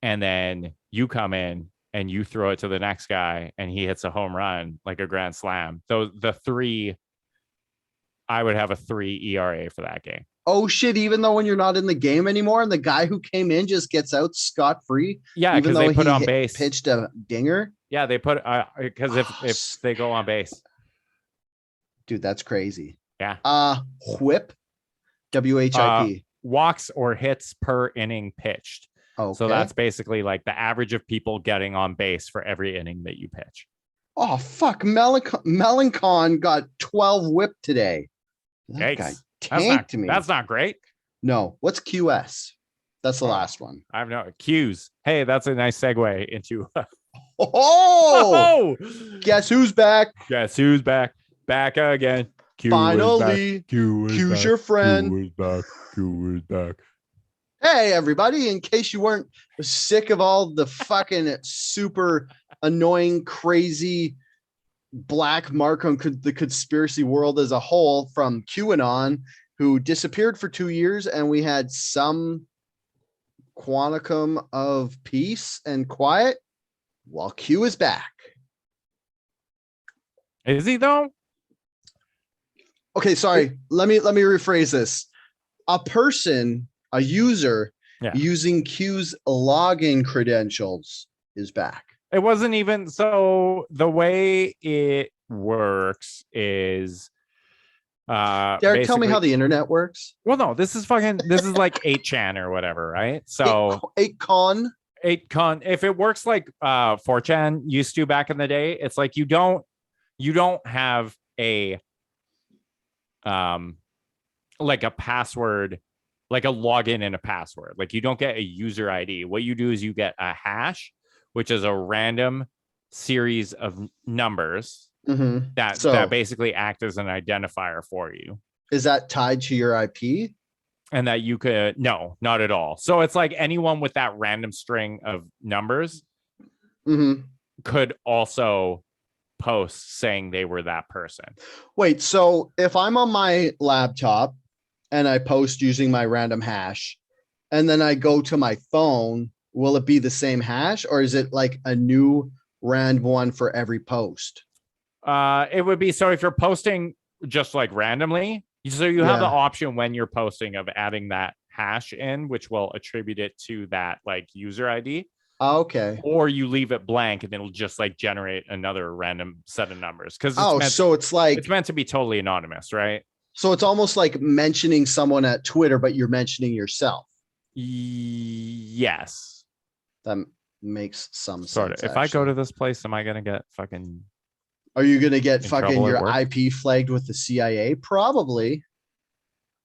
and then you come in and you throw it to the next guy and he hits a home run, like a grand slam. So I would have a 3 ERA for that game. Oh shit, even though when you're not in the game anymore and the guy who came in just gets out scot-free. Yeah, because they put on base. Pitched a dinger. Yeah, they put because if they go on base. Dude, that's crazy. Yeah. Whip. WHIP. Walks or hits per inning pitched. Okay. So that's basically like the average of people getting on base for every inning that you pitch. Oh fuck. Melancon got 12 whip today. That guy tanked me. That's not great. No. What's QS? That's the last one. I have no Qs. Hey, that's a nice segue into. Guess who's back? Guess who's back? Back again. Q finally. Q's your friend. Q is back. Q is back. Hey, everybody. In case you weren't sick of all the fucking super annoying, crazy black mark on the conspiracy world as a whole from QAnon, who disappeared for 2 years, and we had some quantum of peace and quiet. Well, Q is back. Is he though? Okay, sorry. Let me rephrase this. A user using Q's login credentials is back. It wasn't even so. The way it works is Derek, tell me how the internet works. Well, no, this is like 8chan or whatever, right? So 8con. If it works like 4chan used to back in the day, it's like you don't have a like a password, like a login and a password. Like you don't get a user ID. What you do is you get a hash, which is a random series of numbers that basically act as an identifier for you. Is that tied to your IP? And that you could, no, not at all. So it's like anyone with that random string of numbers could also post saying they were that person. Wait, so if I'm on my laptop and I post using my random hash and then I go to my phone, will it be the same hash or is it like a new random one for every post? It would be, so if you're posting just like randomly, so you have the option when you're posting of adding that hash in, which will attribute it to that like user ID. Okay. Or you leave it blank and it'll just like generate another random set of numbers. Because it's meant to be totally anonymous, right? So it's almost like mentioning someone at Twitter, but you're mentioning yourself. Yes. That makes some sort sense. If I go to this place, am I gonna get fucking Are you going to get In fucking trouble at your work? IP flagged with the CIA? Probably.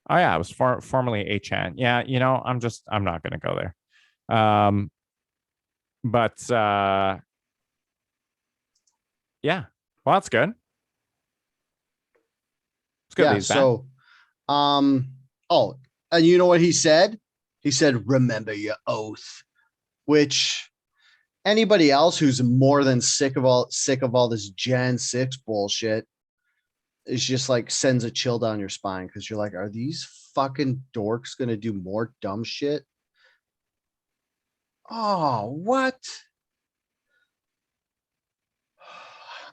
Oh yeah, it was formerly 8chan. Yeah, I'm not gonna go there. But yeah, well, that's good. It's good that Yeah. he's back. So, oh, and you know what he said? He said, "Remember your oath," which anybody else who's more than sick of all this Gen 6 bullshit is just like sends a chill down your spine because you're like, are these fucking dorks gonna do more dumb shit? Oh, what?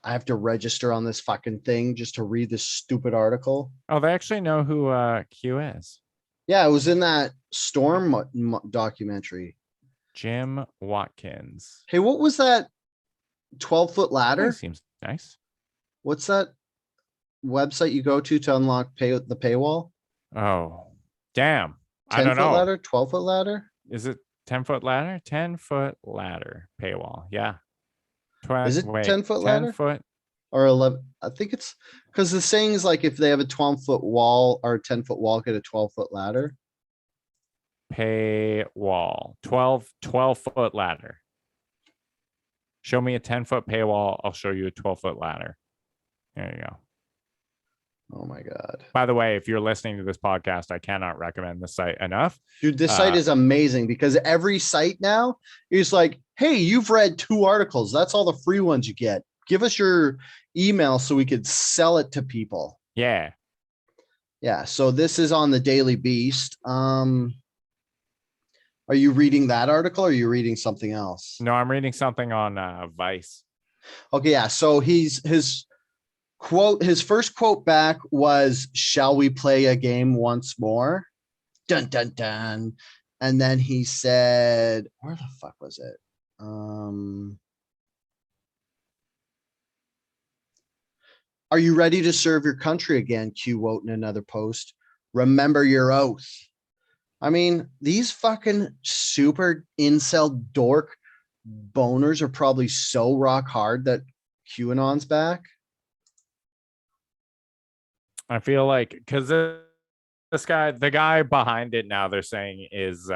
I have to register on this fucking thing just to read this stupid article. Oh, they actually know who Q is. Yeah, it was in that Storm documentary. Jim Watkins. Hey, what was that 12-foot ladder? That seems nice. What's that website you go to unlock the paywall? Oh, damn. I don't 10-foot know. ladder, 12-foot ladder? Is it 10-foot ladder? 10-foot ladder paywall. Yeah. Is it 10-foot ladder? 10-foot or 11? I think it's because the saying is like if they have a 12-foot wall or a 10-foot wall, get a 12-foot ladder. paywall. 12-foot ladder. Show me a 10-foot paywall. I'll show you a 12-foot ladder. There you go. Oh my God. By the way, if you're listening to this podcast, I cannot recommend this site enough. Dude, this site is amazing because every site now is like, hey, you've read 2 articles. That's all the free ones you get. Give us your email so we could sell it to people. Yeah. Yeah. So this is on the Daily Beast. Are you reading that article or are you reading something else? No, I'm reading something on Vice. Okay. Yeah. So his first quote back was, "Shall we play a game once more?" Dun, dun, dun. And then he said, where the fuck was it? Are you ready to serve your country again? Q wrote in another post. Remember your oath. I mean, these fucking super incel dork boners are probably so rock hard that QAnon's back. I feel like because this guy, the guy behind it now, they're saying is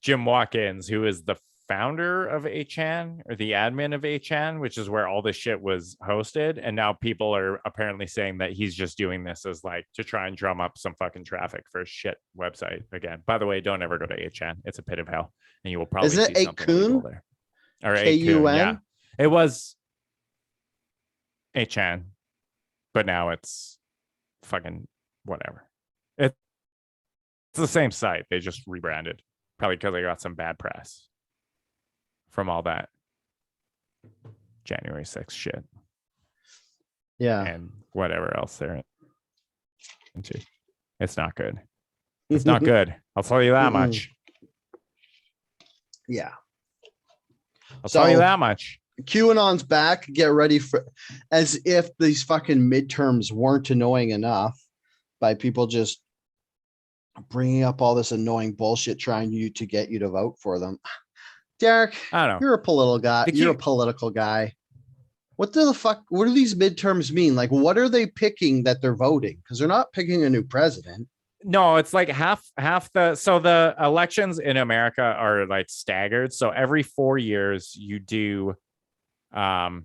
Jim Watkins, who is the founder of 8chan or the admin of 8chan, which is where all this shit was hosted. And now people are apparently saying that he's just doing this as like to try and drum up some fucking traffic for a shit website again. By the way, don't ever go to 8chan. It's a pit of hell. And you will probably see something illegal there. Or 8kun, yeah. It was 8chan, but now it's fucking whatever. It's the same site. They just rebranded. Probably because they got some bad press from all that January 6th shit. Yeah. And whatever else they're into. It's not good. It's not good. I'll tell you that much. Yeah. I'll tell you that much. QAnon's back. Get ready for, as if these fucking midterms weren't annoying enough by people just bringing up all this annoying bullshit trying to get you to vote for them. Derek, I don't know. You're a political guy. You're a political guy. What the fuck? What do these midterms mean? Like, what are they picking that they're voting? Because they're not picking a new president. No, it's like half the elections in America are like staggered. So every 4 years you vote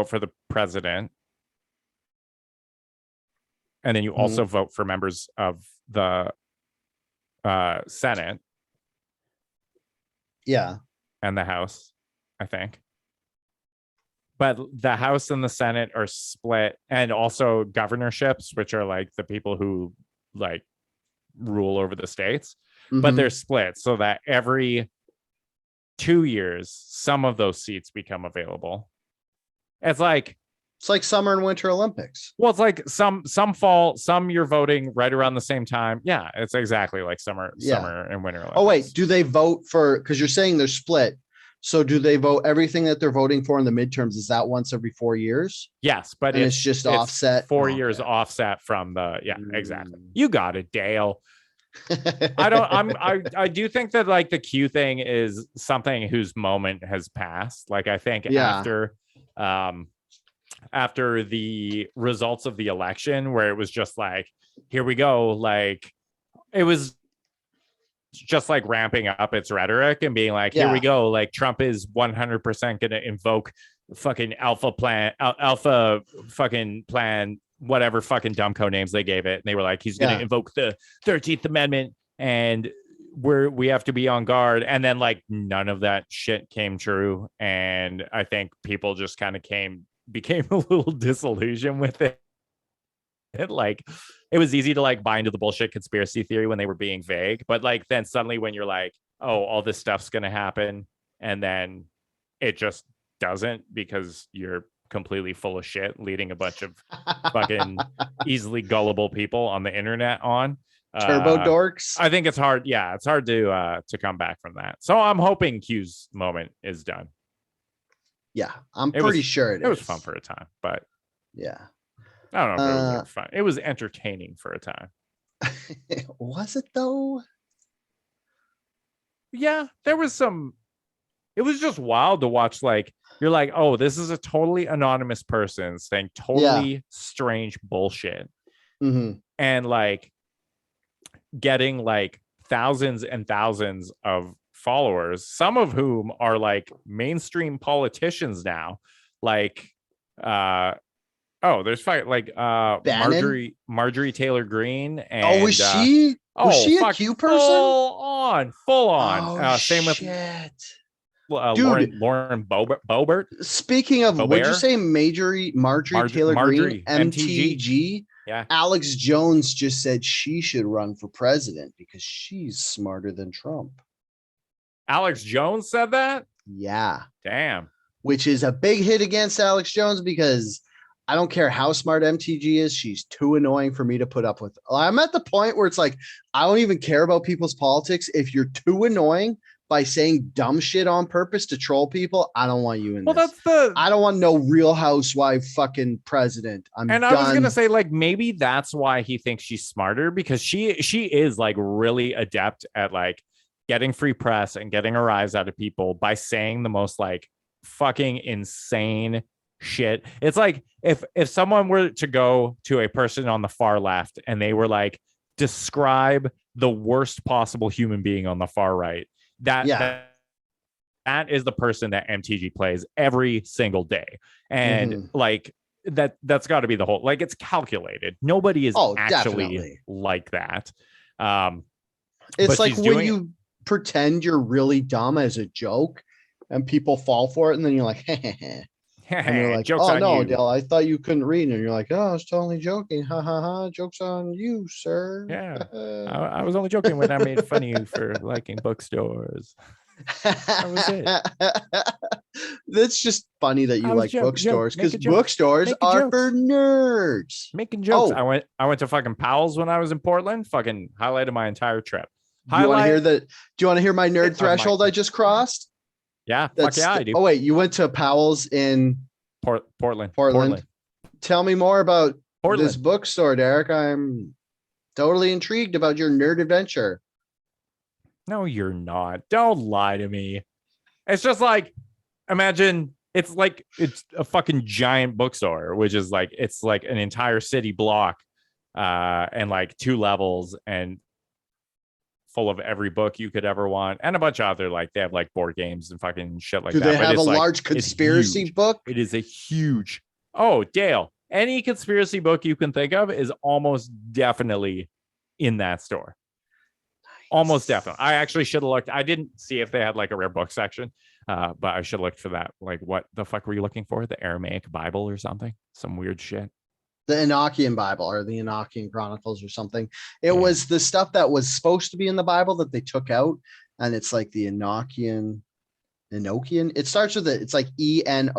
for the president. And then you also vote for members of the Senate. Yeah. And the House, I think. But the House and the Senate are split, and also governorships, which are like the people who like rule over the states, but they're split so that every 2 years, some of those seats become available. It's like summer and winter Olympics. Well, it's like some fall, some you're voting right around the same time. Yeah, it's exactly like summer and winter Olympics. Oh, wait, do they vote for, because you're saying they're split. So do they vote everything that they're voting for in the midterms? Is that once every 4 years? Yes, but it's just offset 4 years offset from the, exactly. You got it, Dale. I do think that like the Q thing is something whose moment has passed. Like I think after the results of the election, where it was just like, here we go, like it was just like ramping up its rhetoric and being like, here we go, like Trump is 100% gonna invoke fucking alpha fucking plan, whatever fucking dumb code names they gave it, and they were like, he's gonna invoke the 13th Amendment and we have to be on guard. And then like none of that shit came true, and I think people just kind of became a little disillusioned with it. Like it was easy to like buy into the bullshit conspiracy theory when they were being vague, but like then suddenly when you're like, oh, all this stuff's gonna happen, and then it just doesn't because you're completely full of shit, leading a bunch of fucking easily gullible people on the internet on turbo dorks. I think it's hard. Yeah, it's hard to come back from that. So I'm hoping Q's moment is done. Yeah, I'm pretty sure it is. It was fun for a time, but yeah, I don't know if it was ever fun. It was entertaining for a time. Was it though? Yeah, there was some. It was just wild to watch. Like you're like, oh, this is a totally anonymous person saying totally strange bullshit, and like getting like thousands and thousands of followers, some of whom are like mainstream politicians now, like there's like Marjorie Taylor Greene, and was she a Q person? Full on. Same with Lauren Boebert. Speaking of, what'd you say, Marjorie Taylor Greene, MTG? Yeah. Alex Jones just said she should run for president because she's smarter than Trump. Alex Jones said that? Yeah. Damn. Which is a big hit against Alex Jones because I don't care how smart MTG is. She's too annoying for me to put up with. I'm at the point where it's like, I don't even care about people's politics. If you're too annoying by saying dumb shit on purpose to troll people, I don't want you in this. I don't want no Real Housewife fucking president. I was gonna say, like, maybe that's why he thinks she's smarter, because she is like really adept at like getting free press and getting a rise out of people by saying the most like fucking insane shit. It's like if someone were to go to a person on the far left and they were like, describe the worst possible human being on the far right, that is the person that MTG plays every single day. And like that's got to be the whole, like, it's calculated. Nobody is actually like that. It's like when you pretend you're really dumb as a joke and people fall for it, and then you're like, and you're like, oh no, Dale, I thought you couldn't read. And you're like, oh, I was totally joking. Ha ha ha. Joke's on you, sir. Yeah. I was only joking when I made fun of you for liking bookstores. That was it. That's just funny that you like bookstores, because bookstores are for nerds. Making jokes. I went to fucking Powell's when I was in Portland. Fucking highlighted my entire trip. Do you want to hear my nerd threshold I just crossed? Yeah, fuck yeah, I do. Oh wait, you went to Powell's in Portland. Tell me more about this bookstore, Derek. I'm totally intrigued about your nerd adventure. No, you're not. Don't lie to me. It's just like, imagine it's a fucking giant bookstore, which is like, it's like an entire city block, and like 2 levels, and full of every book you could ever want, and a bunch of other, like, they have like board games and fucking shit like that. Do they have a large conspiracy book? It is a huge. Oh, Dale, any conspiracy book you can think of is almost definitely in that store. Nice. Almost definitely. I actually should have looked. I didn't see if they had like a rare book section, but I should have looked for that. Like, what the fuck were you looking for? The Aramaic Bible or something? Some weird shit. The Enochian Bible or the Enochian Chronicles or something. It was the stuff that was supposed to be in the Bible that they took out, and it's like the Enochian. It starts with it's like Enoch,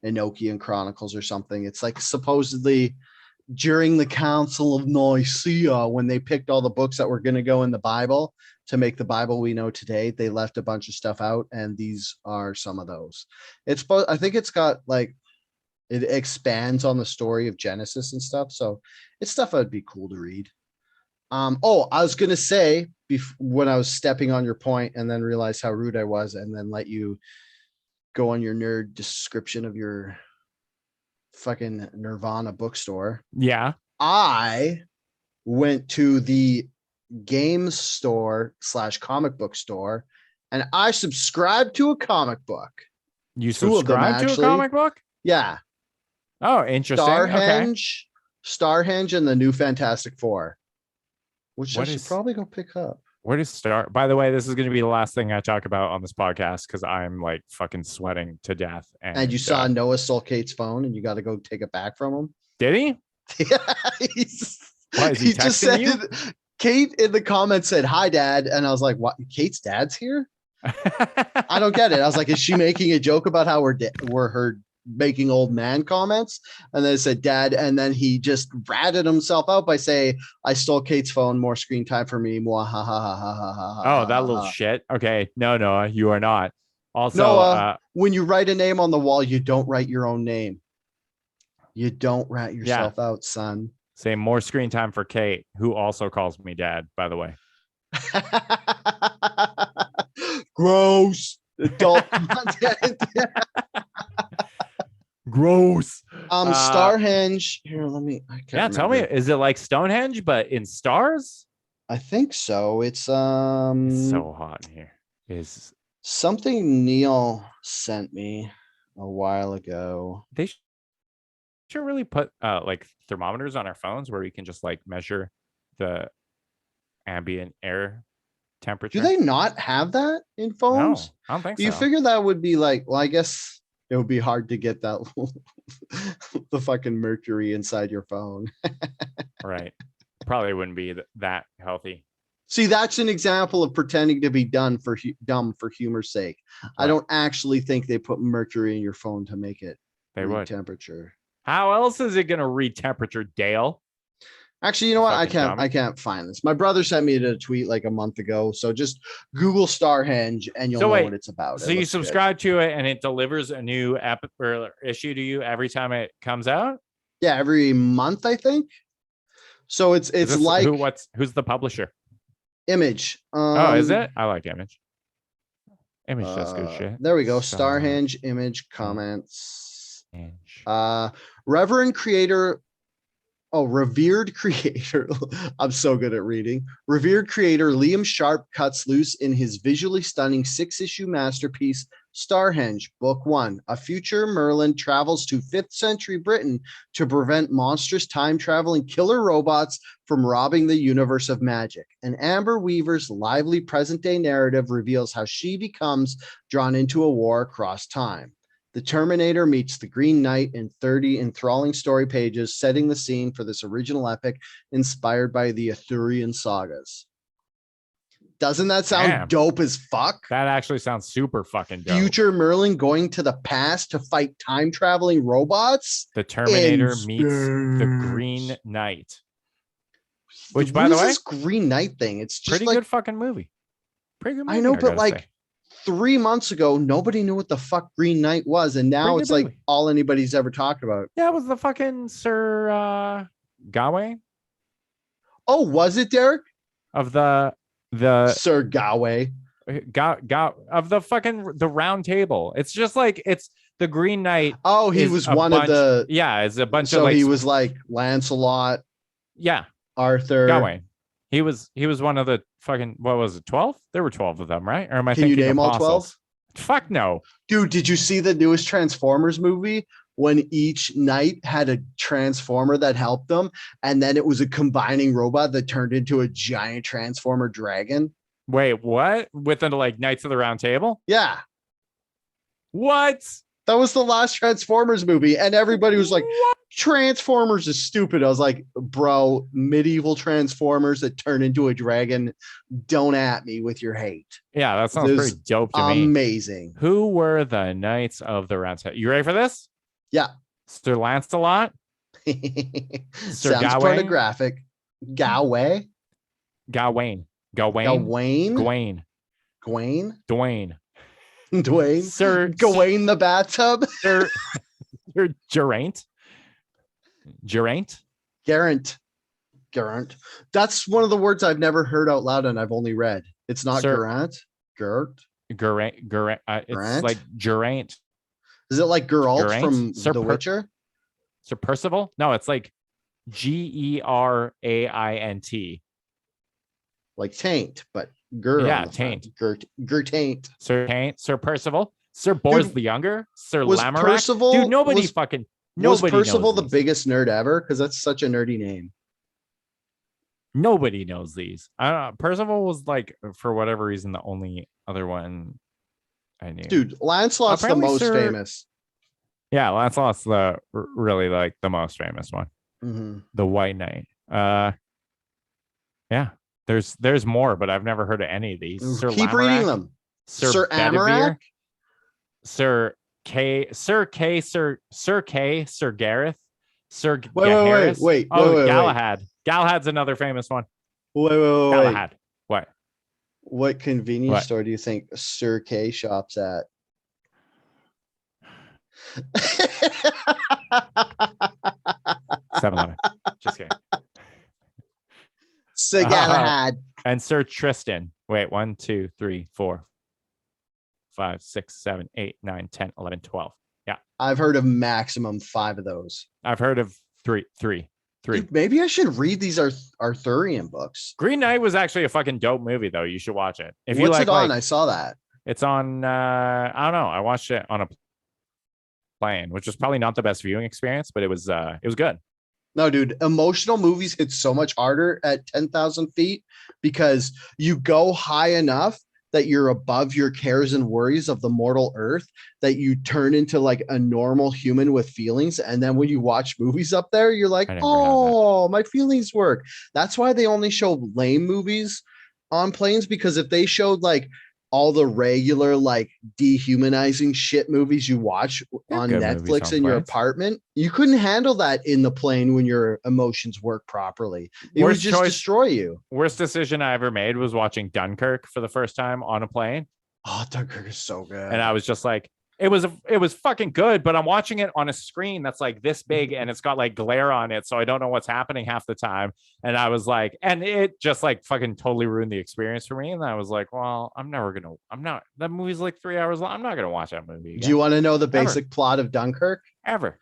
Enochian Chronicles or something. It's like supposedly during the Council of Nicaea, when they picked all the books that were going to go in the Bible to make the Bible we know today, they left a bunch of stuff out, and these are some of those. I think it's got like, it expands on the story of Genesis and stuff. So it's stuff that would be cool to read. I was gonna say when I was stepping on your point and then realized how rude I was, and then let you go on your nerd description of your fucking Nirvana bookstore. Yeah. I went to the games store / comic book store, and I subscribed to a comic book. You subscribe to a comic book? Yeah. Oh, interesting. Starhenge and the New Fantastic Four, which I should probably go pick up. Where to start? By the way, this is going to be the last thing I talk about on this podcast because I'm like fucking sweating to death. And you saw Noah stole Kate's phone, and you got to go take it back from him. Did he? Yeah. Why is he texting you? Kate in the comments said, "Hi, Dad," and I was like, "What? Kate's dad's here?" I don't get it. I was like, "Is she making a joke about how we're her making old man comments?" And then it said dad, and then he just ratted himself out by saying, "I stole Kate's phone, more screen time for me." Oh, that little shit. Okay, no, you are not. Also, Noah, when you write a name on the wall, you don't write your own name. You don't rat yourself out, son. Say more screen time for Kate, who also calls me dad, by the way. Gross. Adult content. Gross. Starhenge. Here, let me. Tell me, is it like Stonehenge but in stars? I think so. It's It's so hot in here. Is something Neil sent me a while ago. They should really put like thermometers on our phones where we can just like measure the ambient air temperature. Do they not have that in phones? No, I don't think so. You figure that would be like, well, I guess it would be hard to get that the fucking mercury inside your phone. Right. Probably wouldn't be that healthy. See, that's an example of pretending to be dumb for humor's sake. Right. I don't actually think they put mercury in your phone to make it read temperature. How else is it going to read temperature, Dale? Actually, you know what? I can't find this. My brother sent me a tweet like a month ago. So just Google Starhenge and you'll know what it's about. So you subscribe to it and it delivers a new issue to you every time it comes out? Yeah, every month, I think. So it's like who's the publisher? Image. Is it? I like Image. Image does good shit. There we go. Starhenge, Image, comments. Reverend creator. Oh, revered creator. I'm so good at reading. Revered creator Liam Sharp cuts loose in his visually stunning 6-issue masterpiece, Starhenge, Book 1. A future Merlin travels to 5th century Britain to prevent monstrous time-traveling killer robots from robbing the universe of magic. And Amber Weaver's lively present-day narrative reveals how she becomes drawn into a war across time. The Terminator meets the Green Knight in 30 enthralling story pages, setting the scene for this original epic inspired by the Arthurian sagas. Doesn't that sound dope as fuck? That actually sounds super fucking dope. Future Merlin going to the past to fight time-traveling robots? The Terminator meets the Green Knight. Which, by the way, this Green Knight thing, it's just pretty good fucking movie. Pretty good movie. I know, but like 3 months ago, nobody knew what the fuck Green Knight was, and now it's like all anybody's ever talked about. Yeah, it was the fucking Sir Gawain. Oh, was it, Derek? Of the Sir Gawain. Of the fucking the Round Table. It's just like it's the Green Knight. Oh, he was one of the. Yeah, it's a bunch of. So like, he was like Lancelot. Yeah, Arthur. Gawain. He was one of the fucking, what was it, 12? There were 12 of them, right? Or am I Can thinking you name apostles? all 12? Fuck no. Dude, did you see the newest Transformers movie when each knight had a transformer that helped them? And then it was a combining robot that turned into a giant transformer dragon. Wait, what? With the like Knights of the Round Table? Yeah. What? That was the last Transformers movie. And everybody was like, what? Transformers is stupid. I was like, bro, medieval Transformers that turn into a dragon. Don't at me with your hate. Yeah, that sounds pretty dope to me. Amazing. Who were the Knights of the Round Table? You ready for this? Yeah. Sir Lancelot? Sir Sounds pornographic. Gawain. Dwayne. Sir Gawain the bathtub. Sir Geraint. Garant. Gurant. That's one of the words I've never heard out loud and I've only read. It's not Sir, Gurant. Gurant. It's like Geraint. Is it like Geralt Geraint? from The Witcher? Sir Percival? No, it's like Geraint. Like taint, but Gur. Yeah, taint. Taint. Sir Taint, Sir Percival, Sir Bors the Younger, Sir was Lamorak. Percival, Dude, nobody was Percival the knows biggest nerd ever? Because that's such a nerdy name. Nobody knows these. I don't know. Percival was like, for whatever reason, the only other one I knew. Dude, Lancelot's the most famous. Yeah, Lancelot's really like the most famous one. Mm-hmm. The White Knight. Yeah. There's more, but I've never heard of any of these. Sir Keep Lamorak, reading them. Sir Amarak, Sir Gareth, Sir wait. Galahad. Galahad's another famous one. Wait. Galahad. What convenience store do you think Sir K shops at? 7-Eleven. Just kidding. Sir Galahad. And Sir Tristan. Wait, 1, 2, 3, 4, 5, 6, 7, 8, 9, 10, 11, 12. Yeah. I've heard of maximum 5 of those. I've heard of three. Dude, maybe I should read these Arthurian books. Green Knight was actually a fucking dope movie, though. You should watch it. If What's it on? I saw that. It's on, I don't know. I watched it on a plane, which was probably not the best viewing experience, but it was good. No, dude, emotional movies hit so much harder at 10,000 feet because you go high enough that you're above your cares and worries of the mortal earth, that you turn into like a normal human with feelings. And then when you watch movies up there, you're like, oh, my feelings work. That's why they only show lame movies on planes, because if they showed like all the regular like dehumanizing shit movies you watch on Netflix in your apartment, you couldn't handle that in the plane when your emotions work properly. It would just destroy you. Worst decision I ever made was watching Dunkirk for the first time on a plane. Oh, Dunkirk is so good. And I was just like, it was fucking good, but I'm watching it on a screen that's like this big and it's got like glare on it, so I don't know what's happening half the time. And I was like, and it just like fucking totally ruined the experience for me. And I was like, well, that movie's like 3 hours long. I'm not gonna watch that movie again. Do you want to know the basic plot of Dunkirk? Ever.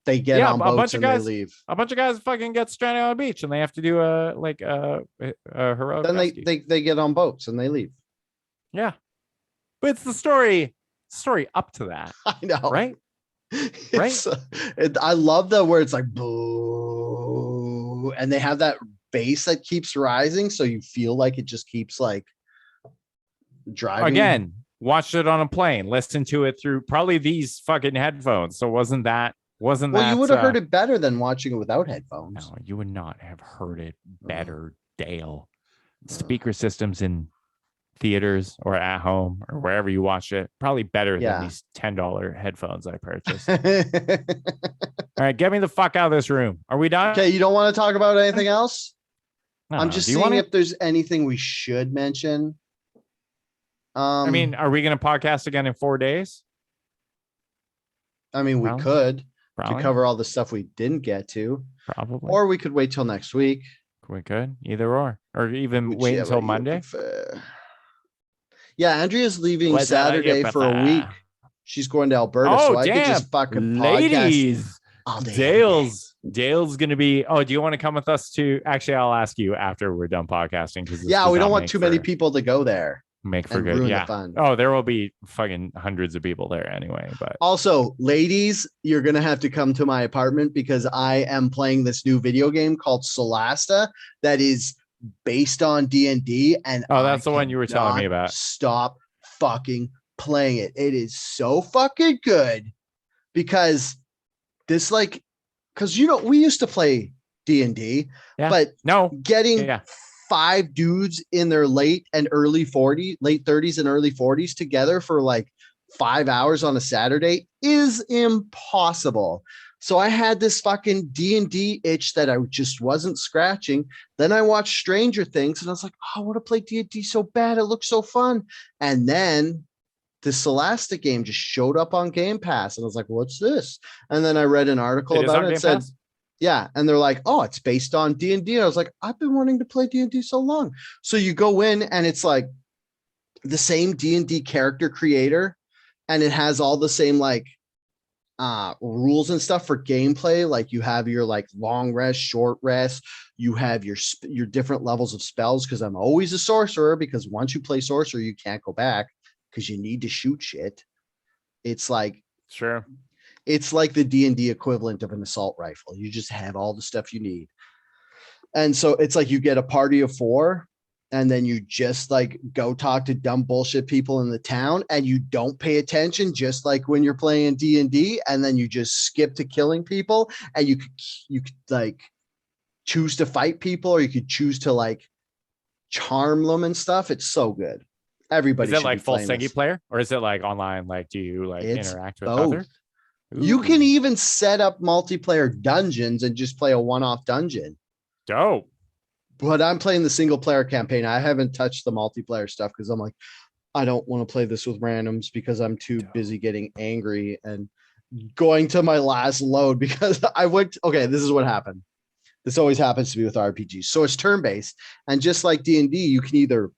They get on boats and they leave. A bunch of guys fucking get stranded on a beach and they have to do a heroic. Then they get on boats and they leave. Yeah, but it's the story up to that. I know, right? I love that where it's like boo, and they have that bass that keeps rising, so you feel like it just keeps like driving. Again, watched it on a plane, listened to it through probably these fucking headphones. So wasn't that? You would have heard it better than watching it without headphones. No, you would not have heard it better, Dale. Speaker systems in theaters or at home or wherever you watch it, probably better than these $10 headphones I purchased. All right, get me the fuck out of this room. Are we done? Okay, you don't want to talk about anything else? I'm know. just seeing if there's anything we should mention. I mean, are we going to podcast again in 4 days? I mean, we could to cover all the stuff we didn't get to. Probably. Or we could wait till next week. We could, either or even wait until Monday. Yeah, Andrea's leaving Saturday for a week. She's going to Alberta, so I could just fucking ladies. Podcast. Dale's gonna be. Oh, do you want to come with us to? Actually, I'll ask you after we're done podcasting, because we don't want too many people to go there. Make for good. Yeah. Fun. Oh, there will be fucking hundreds of people there anyway. But also, ladies, you're gonna have to come to my apartment because I am playing this new video game called Solasta that is based on D&D, and that's the one you were telling me about. Stop fucking playing it. It is so fucking good because we used to play D&D, but getting 5 dudes in their late 30s and early 40s together for like 5 hours on a Saturday is impossible. So I had this fucking D&D itch that I just wasn't scratching. Then I watched Stranger Things and I was like, oh, I want to play D&D so bad. It looks so fun. And then the Solasta game just showed up on Game Pass. And I was like, what's this? And then I read an article about it. It said, Yeah, and they're like, "Oh, it's based on D&D." And I was like, "I've been wanting to play D&D so long." So you go in and it's like the same D&D character creator, and it has all the same like rules and stuff for gameplay. Like you have your like long rest, short rest, you have your different levels of spells, because I'm always a sorcerer, because once you play sorcerer, you can't go back because you need to shoot shit. It's like Sure. It's like the D&D equivalent of an assault rifle. You just have all the stuff you need. And so it's like you get a party of 4, and then you just like go talk to dumb bullshit people in the town, and you don't pay attention, just like when you're playing D&D, and then you just skip to killing people, and you could like choose to fight people, or you could choose to like charm them and stuff. It's so good. Everybody Is it should like be full playing single this. player, or is it like online? Like, do you like It's interact with both. other? You can Ooh, even set up multiplayer dungeons and just play a one-off dungeon. dope. But I'm playing the single player campaign. I haven't touched the multiplayer stuff because I'm like, I don't want to play this with randoms because I'm too busy getting angry and going to my last load because I went. Okay, this is what happened. This always happens to me with RPGs. So it's turn-based, and just like D&D, you can either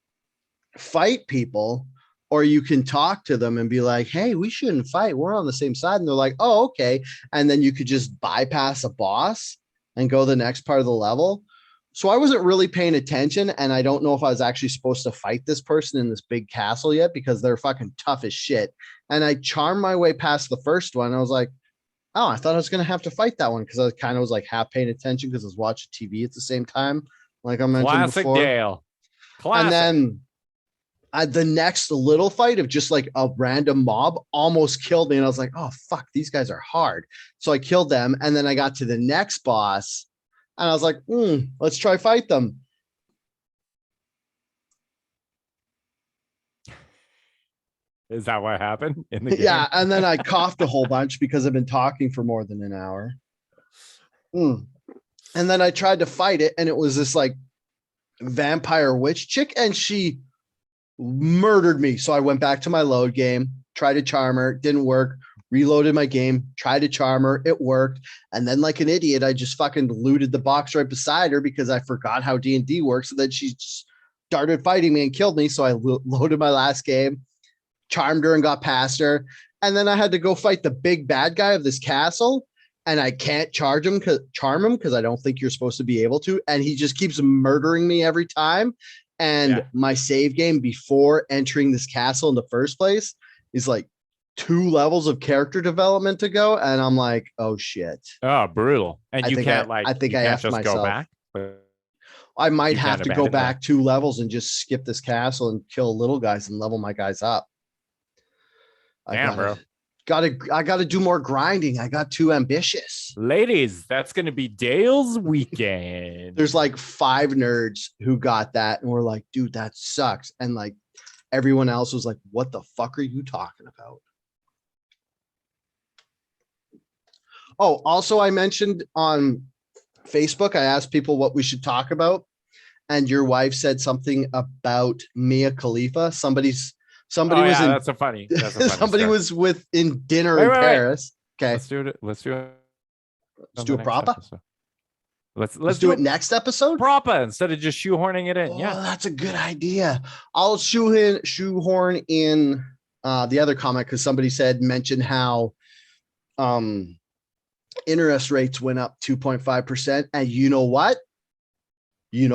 fight people or you can talk to them and be like, "Hey, we shouldn't fight. We're on the same side." And they're like, "Oh, okay." And then you could just bypass a boss and go the next part of the level. So I wasn't really paying attention, and I don't know if I was actually supposed to fight this person in this big castle yet because they're fucking tough as shit. And I charmed my way past the first one. I was like, "Oh, I thought I was gonna have to fight that one," because I kind of was like half paying attention because I was watching TV at the same time, like I mentioned Classic before. Dale. And Classic. then the next little fight of just like a random mob almost killed me, and I was like, "Oh fuck, these guys are hard." So I killed them, and then I got to the next boss, and I was like, "Let's try fight them." Is that what happened in the game? Yeah, and then I coughed a whole bunch because I've been talking for more than an hour. And then I tried to fight it, and it was this like vampire witch chick, and she murdered me. So I went back to my load game, tried to charm her, didn't work, reloaded my game, tried to charm her, it worked. And then like an idiot, I just fucking looted the box right beside her because I forgot how D&D works. And then she started fighting me and killed me. So I loaded my last game, charmed her and got past her. And then I had to go fight the big bad guy of this castle. And I can't charm him because I don't think you're supposed to be able to. And he just keeps murdering me every time. And my save game before entering this castle in the first place is like 2 levels of character development to go. And I'm like, oh shit. Oh, brutal. And I you think can't I think I can't effed just myself. go back. I might You have can't to go abandon back that. 2 levels and just skip this castle and kill little guys and level my guys up. Damn, bro. I gotta do more grinding. I got too ambitious. Ladies, that's gonna be Dale's weekend. There's like 5 nerds who got that and were like, dude, that sucks. And like everyone else was like, what the fuck are you talking about? Oh, also I mentioned on Facebook, I asked people what we should talk about. And your wife said something about Mia Khalifa. Somebody was in that's a funny somebody story. was in dinner in Paris. Okay. Let's do it. Let's do a proper. Let's do it next episode. Proper instead of just shoehorning it in. Yeah, that's a good idea. I'll shoehorn in the other comment because somebody mentioned how interest rates went up 2.5%. And you know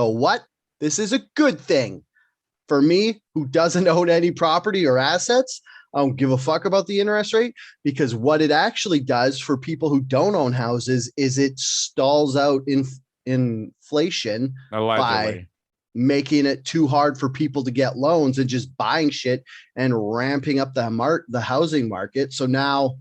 what? This is a good thing for me who doesn't own any property or assets. I don't give a fuck about the interest rate, because what it actually does for people who don't own houses is it stalls out inflation by making it too hard for people to get loans and just buying shit and ramping up the housing market. So now,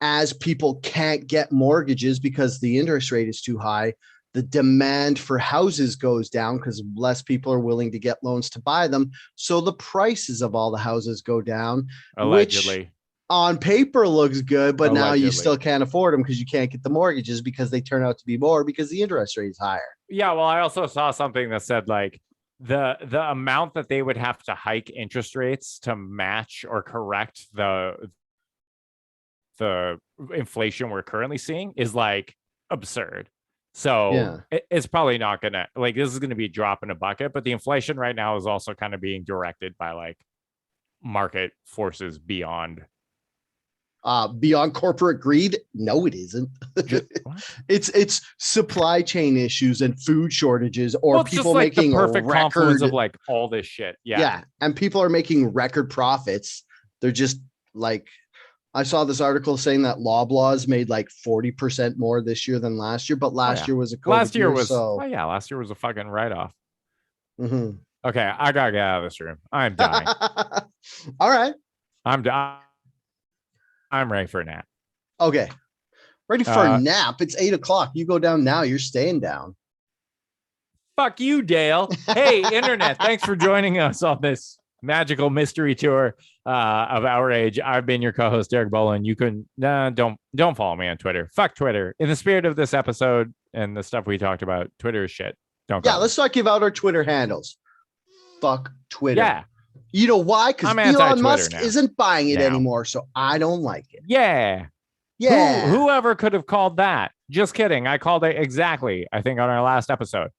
as people can't get mortgages because the interest rate is too high, the demand for houses goes down because less people are willing to get loans to buy them. So the prices of all the houses go down, which on paper looks good, but now you still can't afford them because you can't get the mortgages because they turn out to be more because the interest rate is higher. Yeah, well, I also saw something that said like the amount that they would have to hike interest rates to match or correct the inflation we're currently seeing is like absurd. So it's probably not gonna, like, this is gonna be a drop in a bucket, but the inflation right now is also kind of being directed by like market forces beyond corporate greed. No, it isn't. It's supply chain issues and food shortages, or people like making the perfect confluence of like all this shit. Yeah. And people are making record profits. They're just like, I saw this article saying that Loblaws made like 40% more this year than last year, but last year was a COVID year, last year was a fucking write-off. Mm-hmm. Okay, I gotta get out of this room. I'm dying. All right. I'm ready for a nap. Okay. Ready for a nap? It's 8:00. You go down now. You're staying down. Fuck you, Dale. Hey, internet. Thanks for joining us on this magical mystery tour of Outrage. I've been your co-host, Derek Bolin. You can don't follow me on Twitter. Fuck Twitter. In the spirit of this episode and the stuff we talked about, Twitter is shit. Let's not give out our Twitter handles. Fuck Twitter. Yeah. You know why? Because Elon Musk isn't buying it anymore, so I don't like it. Yeah. Whoever could have called that? Just kidding. I called it exactly, I think, on our last episode.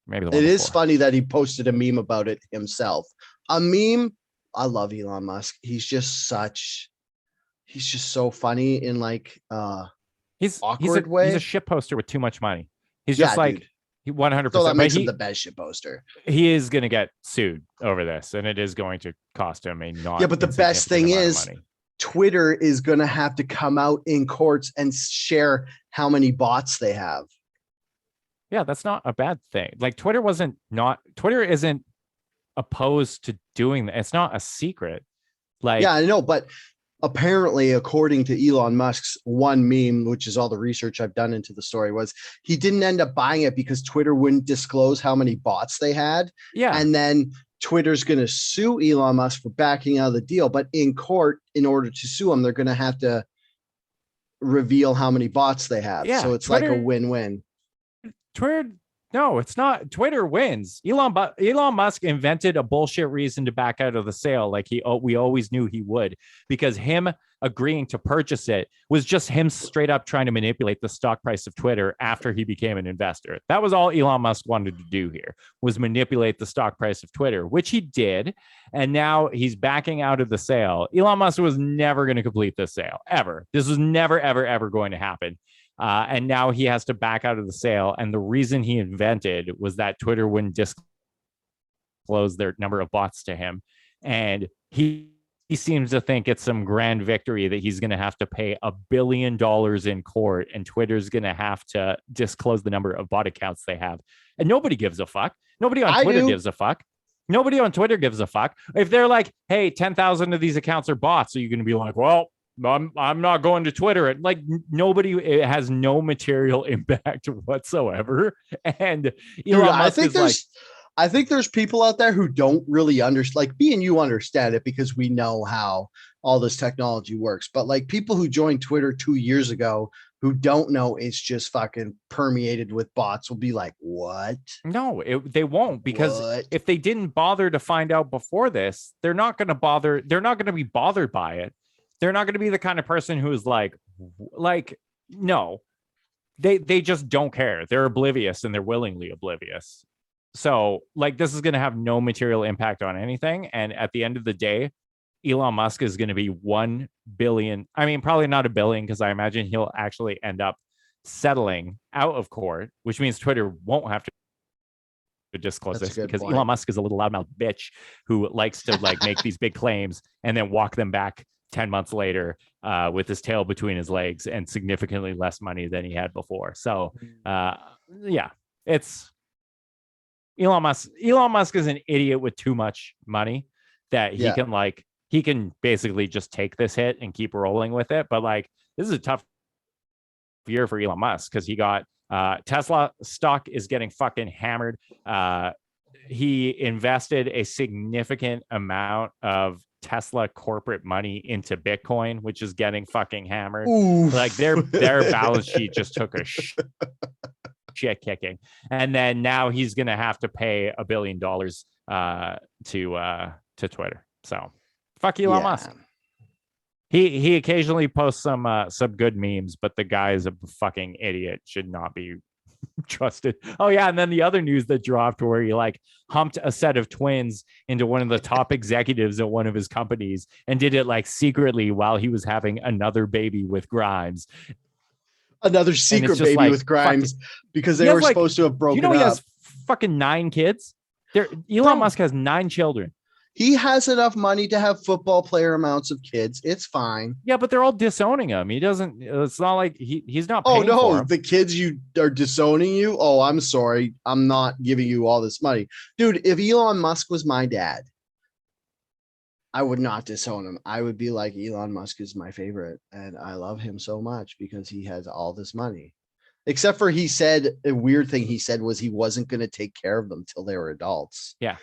Maybe it is funny that he posted a meme about it himself. A meme. I love Elon Musk. He's just so funny in like awkward way. He's a shit poster with too much money. He's just like, dude. He 100%. So that makes him the best shit poster. He is going to get sued over this, and it is going to cost him a not. Yeah, but the best thing is, Twitter is going to have to come out in courts and share how many bots they have. Yeah, that's not a bad thing. Like Twitter isn't opposed to doing that. It's not a secret. Like, yeah, I know, but apparently, according to Elon Musk's one meme, which is all the research I've done into the story, was he didn't end up buying it because Twitter wouldn't disclose how many bots they had. Yeah. And then Twitter's going to sue Elon Musk for backing out of the deal. But in court, in order to sue him, they're going to have to reveal how many bots they have. Yeah, so it's Twitter, like a win-win. Twitter, no, it's not. Twitter wins. Elon Musk invented a bullshit reason to back out of the sale, like we always knew he would, because him agreeing to purchase it was just him straight up trying to manipulate the stock price of Twitter after he became an investor. That was all Elon Musk wanted to do here, was manipulate the stock price of Twitter, which he did. And now he's backing out of the sale. Elon Musk was never going to complete this sale, ever. This was never, ever, ever going to happen. And now he has to back out of the sale. And the reason he invented was that Twitter wouldn't disclose their number of bots to him. And he seems to think it's some grand victory that he's going to have to pay $1 billion in court, and Twitter's going to have to disclose the number of bot accounts they have. And nobody gives a fuck. Nobody on Twitter gives a fuck. Nobody on Twitter gives a fuck. If they're like, hey, 10,000 of these accounts are bots, so you're going to be like, well, I'm not going to Twitter. It like nobody, it has no material impact whatsoever. And Elon Musk I think there's people out there who don't really understand, like me and you understand it because we know how all this technology works. But like people who joined Twitter 2 years ago who don't know it's just fucking permeated with bots will be like, what? No, they won't, because if they didn't bother to find out before this, they're not going to bother. They're not going to be bothered by it. They're not going to be the kind of person who's like, no, they just don't care. They're oblivious, and they're willingly oblivious. So like, this is going to have no material impact on anything. And at the end of the day, Elon Musk is going to be 1 billion. I mean, probably not 1 billion, because I imagine he'll actually end up settling out of court, which means Twitter won't have to disclose this, because Elon Musk is a little loudmouth bitch who likes to like make these big claims and then walk them back 10 months later with his tail between his legs and significantly less money than he had before. So yeah, it's Elon Musk. Elon Musk is an idiot with too much money that he can basically just take this hit and keep rolling with it. But like, this is a tough year for Elon Musk, because he got Tesla stock is getting fucking hammered. He invested a significant amount of Tesla corporate money into Bitcoin, which is getting fucking hammered. Oof. Like their balance sheet just took a shit kicking. And then now he's going to have to pay $1 billion to Twitter. So fuck Elon Musk. He occasionally posts some good memes, but the guy is a fucking idiot. Should not be trusted. Oh yeah, and then the other news that dropped where he like humped a set of twins into one of the top executives at one of his companies and did it like secretly while he was having another baby with Grimes. Another secret baby like, with Grimes because they were like, supposed to have broken up. He has fucking 9 kids. Elon Musk has 9 children. He has enough money to have football player amounts of kids. It's fine. Yeah, but they're all disowning him. He doesn't. It's not like he's not. Oh no, the kids you are disowning you. Oh, I'm sorry. I'm not giving you all this money, dude. If Elon Musk was my dad, I would not disown him. I would be like, Elon Musk is my favorite, and I love him so much because he has all this money. Except for he said a weird thing. He said was he wasn't going to take care of them till they were adults. Yeah.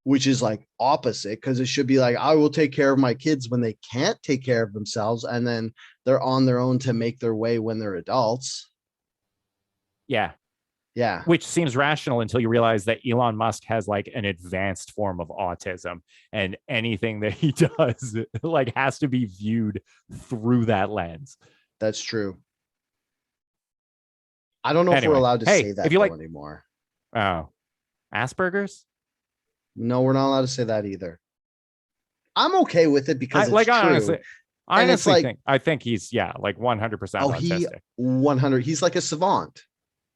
Which is like opposite, because it should be like, I will take care of my kids when they can't take care of themselves, and then they're on their own to make their way when they're adults. Yeah. Yeah. Which seems rational until you realize that Elon Musk has like an advanced form of autism, and anything that he does like has to be viewed through that lens. That's true. I don't know if we're allowed to say that anymore. Oh, Asperger's? No, we're not allowed to say that either. I'm okay with it because it's true. Honestly, I think he's like 100% autistic. 100. He's like a savant,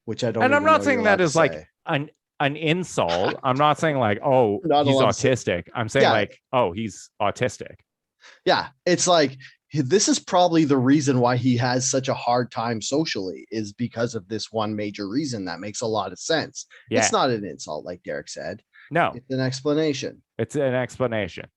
which I don't. And I'm not saying that is like an insult. I'm not saying like, oh, he's autistic. I'm saying like, oh, he's autistic. Yeah, it's like this is probably the reason why he has such a hard time socially is because of this one major reason that makes a lot of sense. Yeah. It's not an insult, like Derek said. No, it's an explanation. It's an explanation.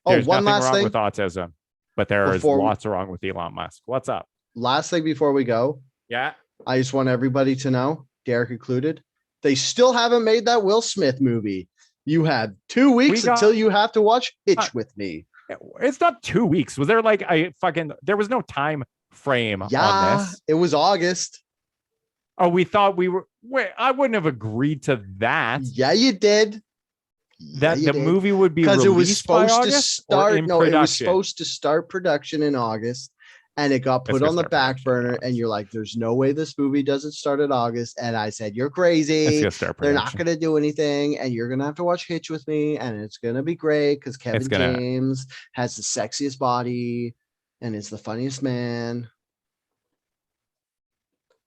There's nothing wrong with autism, but there is lots wrong with Elon Musk. What's up? Last thing before we go. Yeah. I just want everybody to know, Derek included, they still haven't made that Will Smith movie. You have 2 weeks until you have to watch Hitch with me. It's not 2 weeks. Was there like there was no time frame on this? It was August. Oh, we thought we were. Wait, I wouldn't have agreed to that. Yeah, you did. That the movie would be released because it was supposed to start. No, it was supposed to start production in August, and it got put on the back burner. And you're like, "There's no way this movie doesn't start in August." And I said, "You're crazy. They're not going to do anything, and you're going to have to watch Hitch with me, and it's going to be great because Kevin James has the sexiest body and is the funniest man."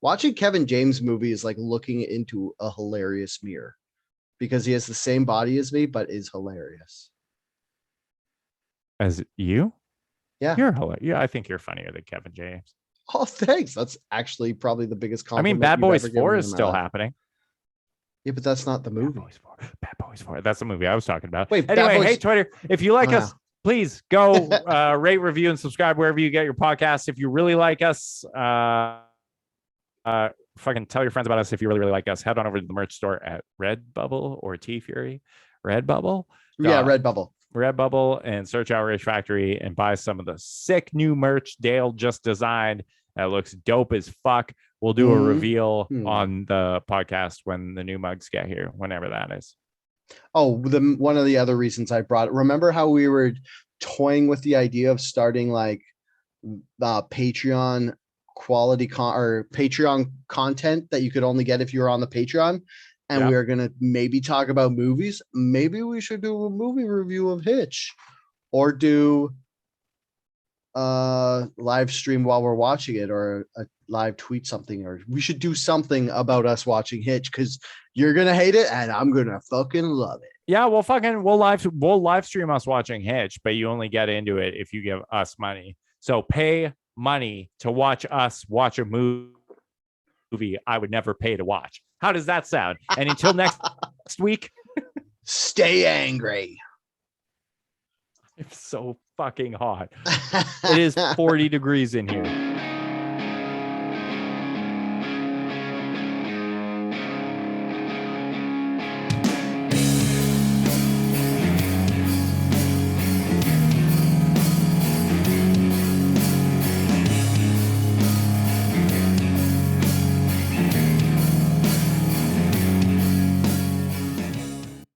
Watching Kevin James movie is like looking into a hilarious mirror because he has the same body as me, but is hilarious. As you? Yeah. You're hilarious. Yeah, I think you're funnier than Kevin James. Oh, thanks. That's actually probably the biggest compliment. I mean, Bad Boys 4 is still happening. Yeah, but that's not the movie. Bad Boys 4. That's the movie I was talking about. Wait, anyway, hey, Twitter, if you like us, please go rate, review, and subscribe wherever you get your podcasts. If you really like us, fucking tell your friends about us. If you really, really like us, head on over to the merch store at Redbubble or T-Fury. Redbubble? Yeah, Redbubble, and search Outrage Factory and buy some of the sick new merch Dale just designed. That looks dope as fuck. We'll do a reveal on the podcast when the new mugs get here, whenever that is. Oh, one of the other reasons I brought it. Remember how we were toying with the idea of starting like Patreon quality or Patreon content that you could only get if you were on the Patreon, and we're gonna maybe talk about movies. Maybe we should do a movie review of Hitch, or do live stream while we're watching it, or a live tweet something, or we should do something about us watching Hitch because you're gonna hate it and I'm gonna fucking love it. Yeah, well, we'll live stream us watching Hitch, but you only get into it if you give us money. So pay money to watch us watch a movie I would never pay to watch. How does that sound? And until next week, stay angry. It's so fucking hot. It is 40 degrees in here.